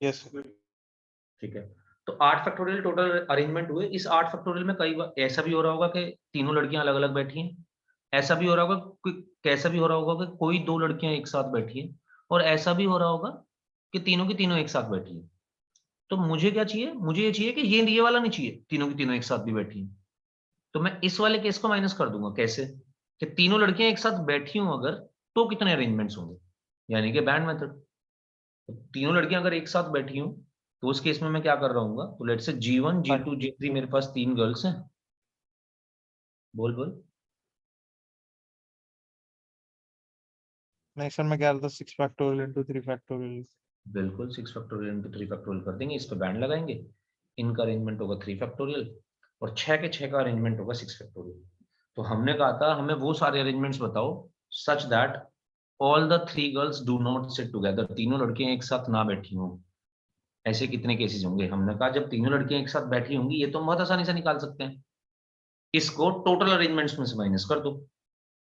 Yes sir. ठीक है, तो 8 फैक्टोरियल टोटल अरेंजमेंट हुए। इस 8 फैक्टोरियल में कई बार ऐसा भी हो रहा होगा कि तीनों लड़कियां अलग अलग बैठी हैं, ऐसा भी हो रहा होगा कैसा भी हो रहा होगा कि कोई 2 लड़कियां एक साथ बैठी हैं, और ऐसा भी हो रहा होगा कि तीनों की तीनों एक साथ बैठी हैं। तो मुझे क्या चाहिए? मुझे ये चाहिए कि ये वाला नहीं चाहिए, तीनों की तीनों एक साथ भी बैठी हैं। तो मैं इस वाले केस को माइनस कर दूंगा। कैसे? कि तीनों लड़कियां एक साथ बैठी हूं अगर, तो कितने अरेंजमेंट्स होंगे, यानी कि बैंड मेथड। तो तीनों लड़कियां अगर एक साथ बैठी हूं, तो उस केस में मैं क्या कर रहा हूँ? तो लेट से G1 G2 G3 मेरे पास 3 गर्ल्स हैं। बोल बोल। नहीं सर मैं कह रहा था 6 फैक्टोरियल इंटू 3 फैक्टोरियल। बिल्कुल 6 फैक्टोरियल इंटू 3 फैक्टोरियल कर देंगे, इस पे बैंड लगाएंगे। इनका अरेंजमेंट होगा 3 फैक्टोरियल, और 6 के 6 का अरेंजमेंट होगा 6 फैक्टोरियल। तो हमने कहा था हमें वो सारे अरेंजमेंट्स बताओ such that all the 3 girls do not sit together, तीनों लड़कियां एक साथ ना बैठी हों। ऐसे कितने केसेस होंगे? हमने कहा जब तीनों लड़कियां एक साथ बैठी होंगी, ये तो हम बहुत आसानी से निकाल सकते हैं। इसको टोटल अरेंजमेंट्स में से माइनस कर दो।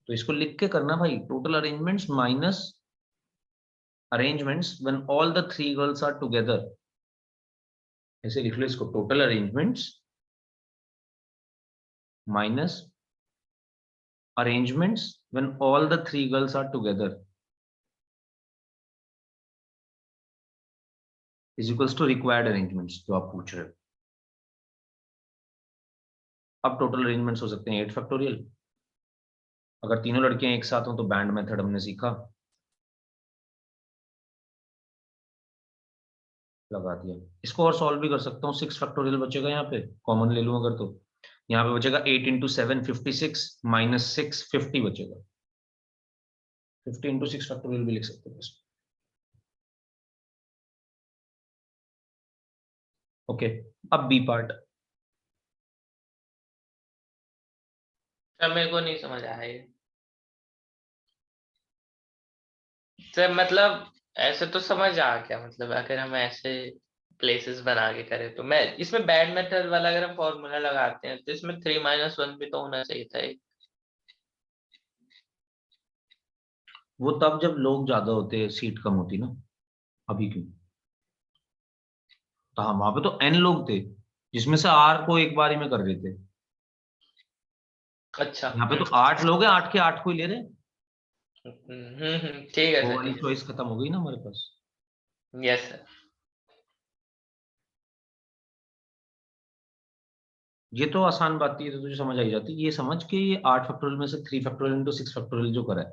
तो इसको लिख के करना भाई, total arrangements minus arrangements when all the 3 girls are together. ऐसे लिख लो इसको, total arrangements minus arrangements when all the 3 girls are together is equals to required arrangements, जो आप पूछ रहे हो। अब टोटल अरेंजमेंट्स हो सकते हैं 8 फैक्टोरियल। अगर तीनों लड़कियां एक साथ हों तो बैंड मेथड हमने सीखा, लगा दिया। इसको और सॉल्व भी कर सकता हूँ, 6 फैक्टोरियल बचेगा यहाँ पे, कॉमन ले लूँ अगर, तो यहाँ पे बचेगा 8 इंटू 7 56 माइनस 6 50 बचेगा। 50 इंटू 6 फैक्टोरियल भी लिख सकते हैं। ओके, अब बी पार्ट। सर मेरे को नहीं समझ आया ये। सर मतलब ऐसे तो समझ आ गया, मतलब अगर हम ऐसे प्लेसेस बना के करें तो मैं इसमें बैड मेथड वाला अगर हम फॉर्मूला लगाते हैं तो इसमें 3 - 1 भी तो होना चाहिए था एक। वो तब जब लोग ज्यादा होते, सीट कम होती ना। अभी क्यों? तो हाँ, वहां पे तो n लोग थे, जिसमें से r को एक बारी में कर रहे थे। अच्छा यहाँ पे तो 8 लोग हैं, 8 के 8 को ही ले रहे हैं। ठीक है वो सर, वाली ठीक चॉइस खत्म हो गई ना हमारे पास। है। Yes sir. ये तो आसान बात थी, ये तो तुझे समझ आई जाती। ये समझ के ये 8 फैक्टोरियल में से 3 फैक्टोरियल इंटू 6 फैक्टोरियल जो करा है,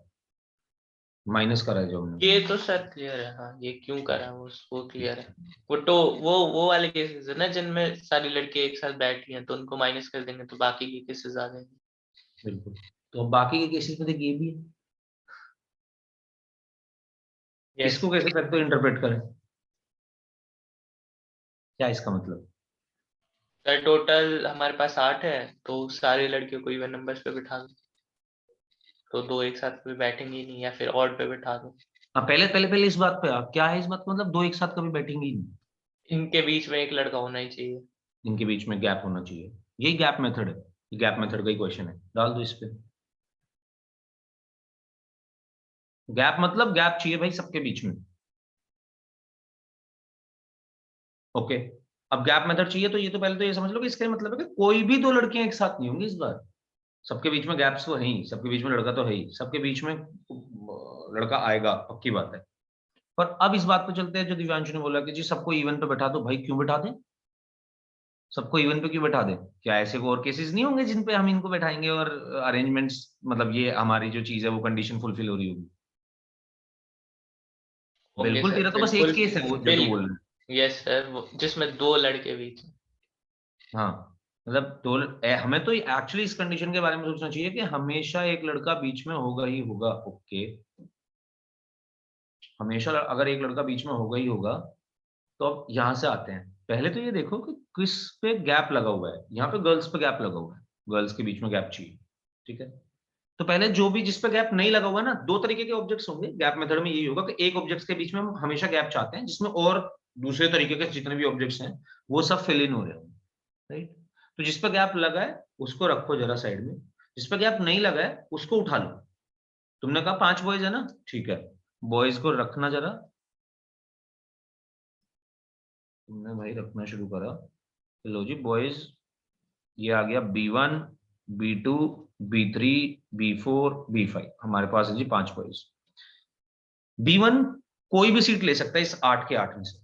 माइनस करा है जो हमने। ये तो सर क्लियर है, हाँ ये क्यों करा वो क्लियर है। वो तो वो वाले केसेस है ना जिनमें सारी लड़की एक साथ बैठी हैं, तो उनको माइनस कर देंगे तो बाकी के केसेस आ जाएंगे। बिल्कुल। तो अब बाकी के केसेस में देखिए ये भी है, यस इसको कैसे करते हो इंटरप्रेट करें, क्या इसका मतलब? सर, टोटल हमारे पास 8 है, तो सारी लड़कियों को इवन नंबर्स पे बिठा दो, तो 2 एक साथ भी बैठेंगी नहीं, या फिर ऑड पे बिठा दो। हाँ, पहले इस बात पे आ, क्या है इस बात का मतलब? दो एक साथ कभी बैठेंगी नहीं, इनके बीच में एक लड़का होना ही चाहिए। इनके बीच में गैप होना चाहिए, यही गैप मेथड है, गैप मेथड का ही क्वेश्चन है, डाल दो इस पे। गैप मतलब गैप चाहिए भाई सबके बीच में। ओके, अब गैप मेथड चाहिए तो ये तो पहले तो ये समझ लो कि इसका मतलब है कि कोई भी दो लड़कियां एक साथ नहीं होंगी इस बार, सबके बीच में गैप्स तो है ही, सबके बीच में लड़का तो है ही, सबके बीच में लड़का आएगा, पक्की बात है। पर अब इस बात पे चलते हैं जो दिव्यांशु ने बोला कि जी सबको इवन पे बैठा दो, भाई क्यों बैठा दें, सबको इवन पे क्यों बैठा दें? क्या ऐसे को और केसेस नहीं होंगे जिन पे हम इनको बैठाएंगे और अरेंजमेंट्स, मतलब ये हमारी जो चीज है वो कंडीशन फुलफिल हो रही होगी? ओके बिल्कुल, सर, तेरा तो बस एक बिल्कुल केस है वो जो तू बोल रहा है। यस सर, जिसमें 2 लड़के बीच में। हाँ, मतलब दो हमें तो एक्चुअली इस कंडीशन के बारे में सोचना चाहिए कि हमेशा एक लड़का बीच में होगा ही होगा। ओके, हमेशा अगर एक लड़का बीच में होगा ही होगा, तो अब यहाँ से आते हैं, पहले तो ये देखो कि किस पे गैप लगा हुआ है, यहाँ पे गर्ल्स पे गैप लगा हुआ है, गर्ल्स के बीच में गैप चाहिए, ठीक है। तो पहले जो भी जिस पे गैप नहीं लगा हुआ है ना, दो तरीके के ऑब्जेक्ट्स होंगे गैप मेथड में, यही होगा कि एक ऑब्जेक्ट्स के बीच में हम हमेशा गैप चाहते हैं जिसमें और दूसरे तरीके के जितने भी ऑब्जेक्ट्स हैं वो सब फिल इन हो रहे होंगे, राइट। तो जिस पे गैप लगा है उसको रखो जरा साइड में, जिस पे गैप नहीं लगा है उसको उठा लो। तुमने कहा 5 बॉयज है ना, ठीक है, बॉयज को रखना जरा, तुमने भाई रखना शुरू करा, तो लो जी बॉयज, ये आ गया B1, B2, B3, B4, B5, हमारे पास है जी 5 बॉयज। B1 कोई भी सीट ले सकता है इस 8 के 8 में से,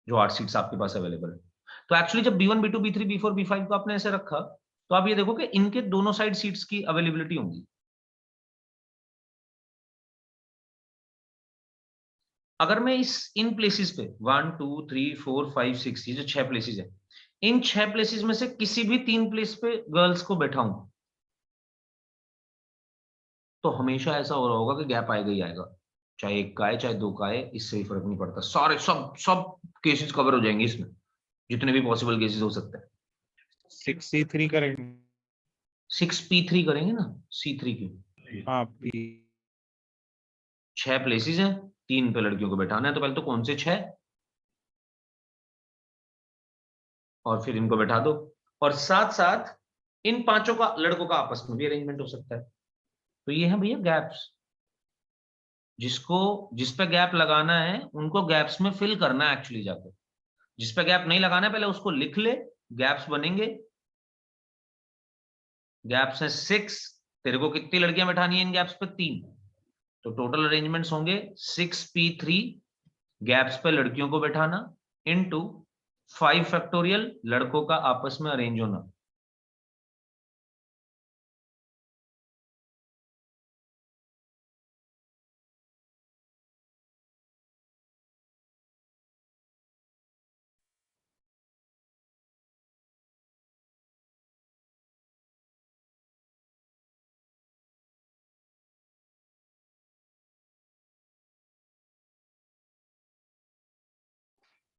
जो 8 सीट्स आपके पास अवेलेबल है। तो एक्चुअली जब B1, B2, B3, B4, B5 को आपने ऐसे रखा, तो आप ये देखो कि इनके दोनों साइड सीट्स की अवेलेबिलिटी होंगी। अगर मैं इन प्लेसेस पे 1 2 3 4 5 6, ये जो 6 प्लेसेस है, इन 6 प्लेसेस में से किसी भी 3 प्लेस पे गर्ल्स को बैठाऊं, तो हमेशा ऐसा हो रहा होगा कि गैप आएगा ही आएगा, चाहे एक का आए चाहे दो का आए, इससे ही फर्क नहीं पड़ता, सारे सब सब केसेस कवर हो जाएंगे इसमें, जितने भी पॉसिबल केसेस हो सकते हैं। 6C3 करेंगे। 6P3 करेंगे ना, C3 क्यों? हाँ, 6 प्लेसेस हैं, 3 पे लड़कियों को बैठाना है, तो पहले तो कौन से 6, और फिर इनको बैठा दो, और साथ साथ इन पांचों का लड़कों का आपस में भी अरेंजमेंट हो सकता है। तो ये है भैया गैप्स, जिसको जिस पे गैप लगाना है उनको गैप्स में फिल करना है एक्चुअली जाकर, जिस पे गैप नहीं लगाना है पहले उसको लिख ले, गैप्स बनेंगे, गैप्स है 6, तेरे को कितनी लड़कियां बैठानी है इन गैप्स पे? 3, तो टोटल अरेंजमेंट्स होंगे 6P3, गैप्स पे लड़कियों को बैठाना, इनटू 5 फैक्टोरियल लड़कों का आपस में अरेंज होना।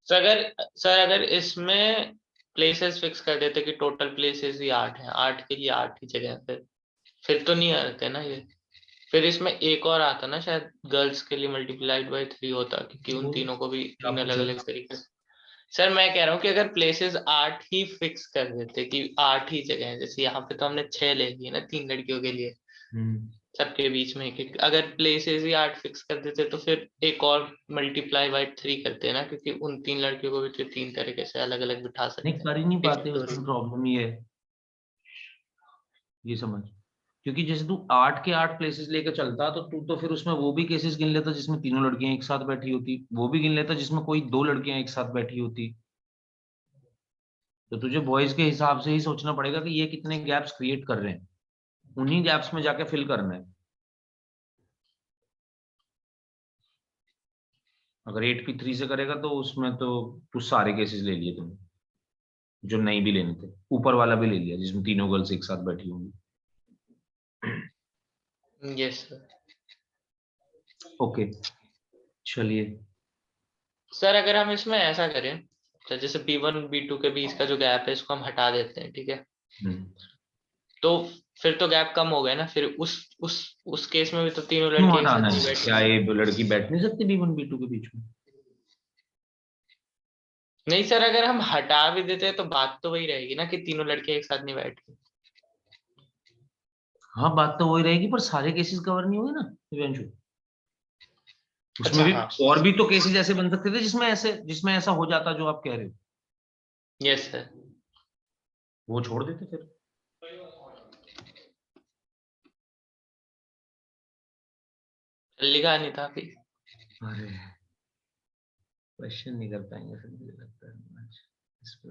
सर अगर इसमें प्लेसेस फिक्स कर देते कि टोटल प्लेसेस ही 8 हैं, 8 के लिए 8 ही जगह है, फिर तो नहीं आते ना ये। फिर इसमें एक और आता ना शायद, गर्ल्स के लिए मल्टीप्लाइड बाय 3 होता, क्योंकि उन तीनों को भी 3 अलग अलग तरीके से। सर मैं कह रहा हूँ कि अगर प्लेसेस 8 ही फिक्स कर देते कि 8 ही जगह है, जैसे यहाँ पे तो हमने 6 ले लिए ना 3 लड़कियों के लिए, सबके बीच में एक, अगर प्लेसेस ही 8 फिक्स कर देते तो फिर एक और मल्टीप्लाई बाय 3 करते ना, क्योंकि उन 3 लड़कियों को भी तो 3 तरीके से अलग अलग बिठा नहीं सकते कर ही नहीं हैं। पाते, उसमें प्रॉब्लम ये है, ये समझ, क्योंकि जैसे तू 8 के 8 प्लेसेस लेकर चलता तो तू तो फिर उसमें वो भी केसेस गिन लेता जिसमें तीनों लड़कियां एक साथ बैठी होती, वो भी गिन लेता जिसमें कोई 2 लड़कियां एक साथ बैठी होती। तो तुझे बॉयज के हिसाब से ही सोचना पड़ेगा कि ये कितने गैप्स क्रिएट कर रहे हैं, उन्हीं गैप्स में जाके फिल करना है। अगर 8p3 से करेगा तो उसमें तो तू सारे केसेस ले लिए तुमने जो नहीं भी लेने थे, ऊपर वाला भी ले लिया जिसमें तीनों गर्ल्स एक साथ बैठी होंगी। Yes sir. ओके चलिए। सर अगर हम इसमें ऐसा करें, तो जैसे B1 B2 के बीच का जो गैप है इसको हम हटा देते हैं, ठीक है, हम्म। तो फिर तो गैप कम हो गया ना, फिर उस केस में भी तो तीनों क्यों लड़के एक हटाना साथ नहीं है? बैठ क्या सकते। ये लड़की बैठ नहीं सकती B1 B2 के बीच में? नहीं सर, अगर हम हटा भी देते हैं तो बात तो वही रहेगी ना कि तीनों लड़के एक साथ नहीं बैठे। हाँ बात तो वही रहेगी, पर सारे केसेस कवर नहीं हुए ना दिव्यांशु। उसमें अच्छा भी हाँ। और भी तो केसेस ऐसे बन सकते थे जिसमें ऐसा हो जाता जो आप कह रहे हो, यस सर। वो छोड़ देते फिर। लिखा नहीं था फिर। अरे क्वेश्चन नहीं कर पाएंगे फिर, मुझे लगता है आज इस पे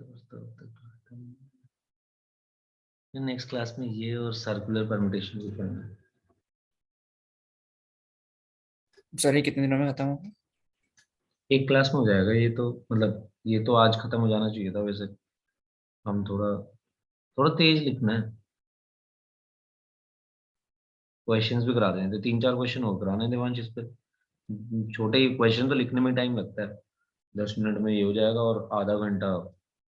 नेक्स्ट क्लास में ये और सर्कुलर परम्यूटेशन भी पढ़ना है। सर ये कितने दिनों में खत्म होगा? एक क्लास में हो जाएगा ये तो, मतलब ये तो आज खत्म हो जाना चाहिए था वैसे। हम थोड़ा थोड़ा तेज लिखना है, क्वेश्चंस भी करा देंगे तो 3-4 क्वेश्चन और कराने हैं देवांश इस पे। छोटे ही क्वेश्चन तो लिखने में टाइम लगता है, 10 मिनट में ये हो जाएगा और आधा घंटा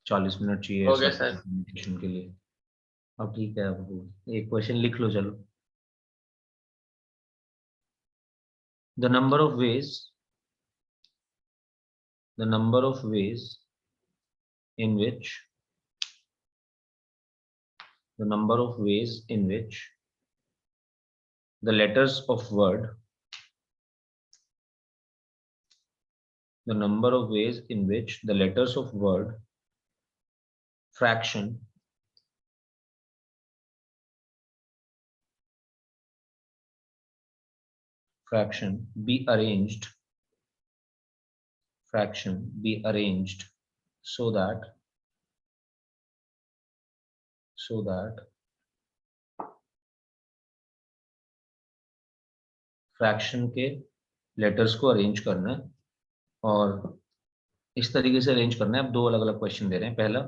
40 मिनट चाहिए हो गया सब सर। क्वेश्चन के लिए। अब ठीक है, अब एक क्वेश्चन लिख लो चलो। The number of ways the number of ways in which the number of ways in which the letters of word the number of ways in which the letters of word fraction be arranged so that fraction के letters को arrange करना है, और इस तरीके से arrange करना है। अब दो अलग अलग क्वेश्चन दे रहे हैं। पहला,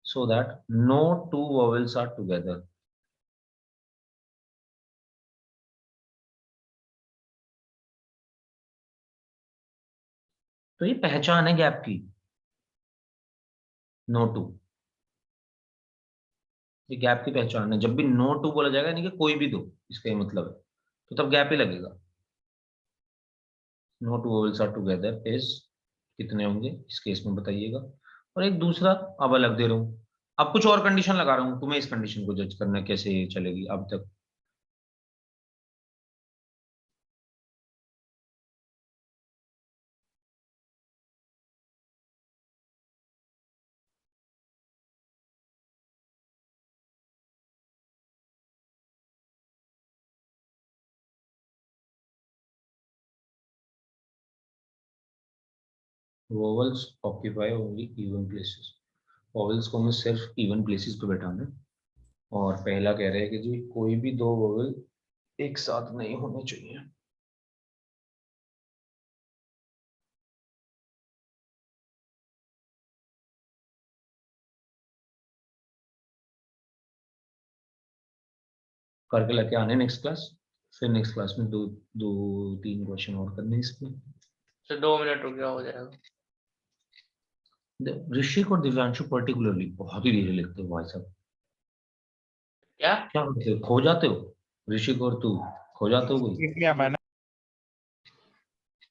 so that no two vowels are together. तो ये पहचान है गैप की, नो टू, ये गैप की पहचान है। जब भी नो टू बोला जाएगा यानी कि कोई भी दो, इसका ये मतलब है, तो तब गैप ही लगेगा। No two vowels are together is कितने होंगे इस केस में बताइएगा। और एक दूसरा अब अलग दे रहा हूँ, अब कुछ और कंडीशन लगा रहा हूँ, तुम्हें इस कंडीशन को जज करना है कैसे ये चलेगी अब तक। Vowels occupy only even places, vowels को हमें सिर्फ इवन प्लेसेस पे बैठाना है। और पहला कह रहे हैं कि जी कोई भी दो वोवेल एक साथ नहीं होने चाहिए। करके लेके आने नेक्स्ट क्लास, फिर नेक्स्ट क्लास में दो दो तीन क्वेश्चन और करने हैं इसमें। तो 2 मिनट रुक गया, हो जाएगा। ऋषिक और दिव्यांशु पर्टिकुलरली बहुत ही धीरे लिखते हो भाई साहब। क्या? क्या करते हो, खो जाते हो? ऋषिक और तू खो जाते हो कोई? लिख लिया मैंने।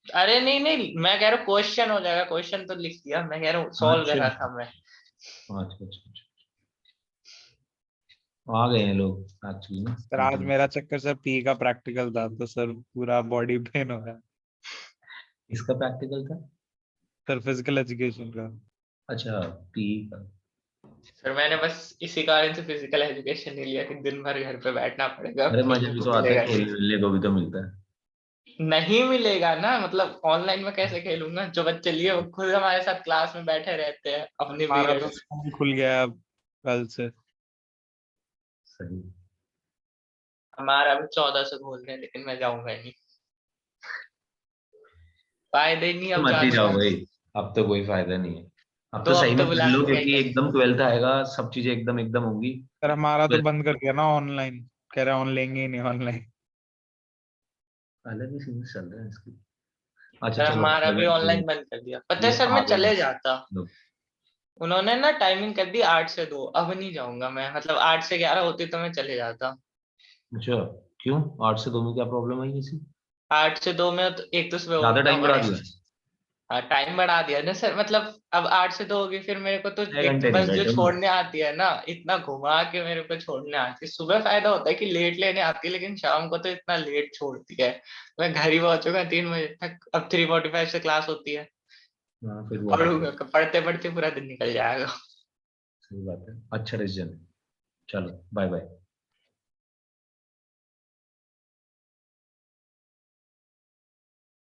अरे नहीं नहीं, मैं कह रहा हूँ क्वेश्चन हो जाएगा, क्वेश्चन तो लिख दिया, मैं कह रहा हूँ सॉल्व कर अच्छा रहा था मैं। अच्छा अच्छा अच्छा, आ गए हैं लोग एक्चुअली ना। सर आज मेरा चक्कर सर पी का प्रैक्टिकल था तो सर पूरा बॉडी पेन हो रहा है। इसका प्रैक्टिकल था? सर फिजिकल एजुकेशन का। अच्छा पी का। सर मैंने बस इसी कारण से फिजिकल एजुकेशन नहीं लिया कि दिन भर घर पे बैठना पड़ेगा, अरे मजा खेलने भी को तो आता है, मिलेगा नहीं। खेलने को भी तो मिलता है। नहीं मिलेगा ना, मतलब ऑनलाइन में कैसे खेलूंगा? जो बच्चे लिए वो खुद हमारे साथ क्लास में बैठे रहते हैं अपने हमारा पीरियड तो में। स्कूल खुल गया है अब कल से। सही। हमारा भी 14 से खोल रहे हैं, लेकिन मैं जाऊंगा नहीं। फायदे नहीं अब मत ही जाओ जाने का। भाई, अब तो कोई फायदा नहीं है। अब दो तो सही हफ्ते में पढ़ बुला लो, के क्या क्योंकि करेंगे? एकदम 12th आएगा, सब चीजें एकदम एकदम होंगी। सर हमारा तो 12th बंद कर दिया ना ऑनलाइन, कह रहा ऑन लेंगे ही नहीं ऑनलाइन। अलग ही सीन चल रहा है इसकी। अच्छा सर चलो, हमारा भी 11th ऑनलाइन बंद कर दिया, पता है ये सर मैं पागल चले है जाता। लोग। उन्होंने ना टाइमिंग कर दी 8 से 2, अब नहीं जाऊंगा मैं, मतलब 8 से 11 होती तो मैं चले जाता। अच्छा, क्यों 8 से 2 में क्या प्रॉब्लम आई किसी? 8 से 2 में तो एक तो सुबह ज्यादा उठना टाइम बढ़ा पड़ेगा। दिया? हाँ टाइम बढ़ा दिया ना सर, मतलब अब 8 से 2 होगी, फिर मेरे को तो 6 एक तो घंटे नहीं बस जो बैठे हो? छोड़ने आती है ना, इतना घुमा के मेरे को छोड़ने आती है। सुबह फायदा होता है कि लेट लेने आती है, लेकिन शाम को तो इतना लेट छोड़ती है। मैं घर ही पहुंचूंगा 3 बजे तक, अब 3:45 से क्लास होती है। हाँ फिर वो है, पढ़ूंगा, पढ़ते पढ़ते पूरा दिन निकल जाएगा। सही बात है, अच्छा डिसीजन है। चलो बाय बाय।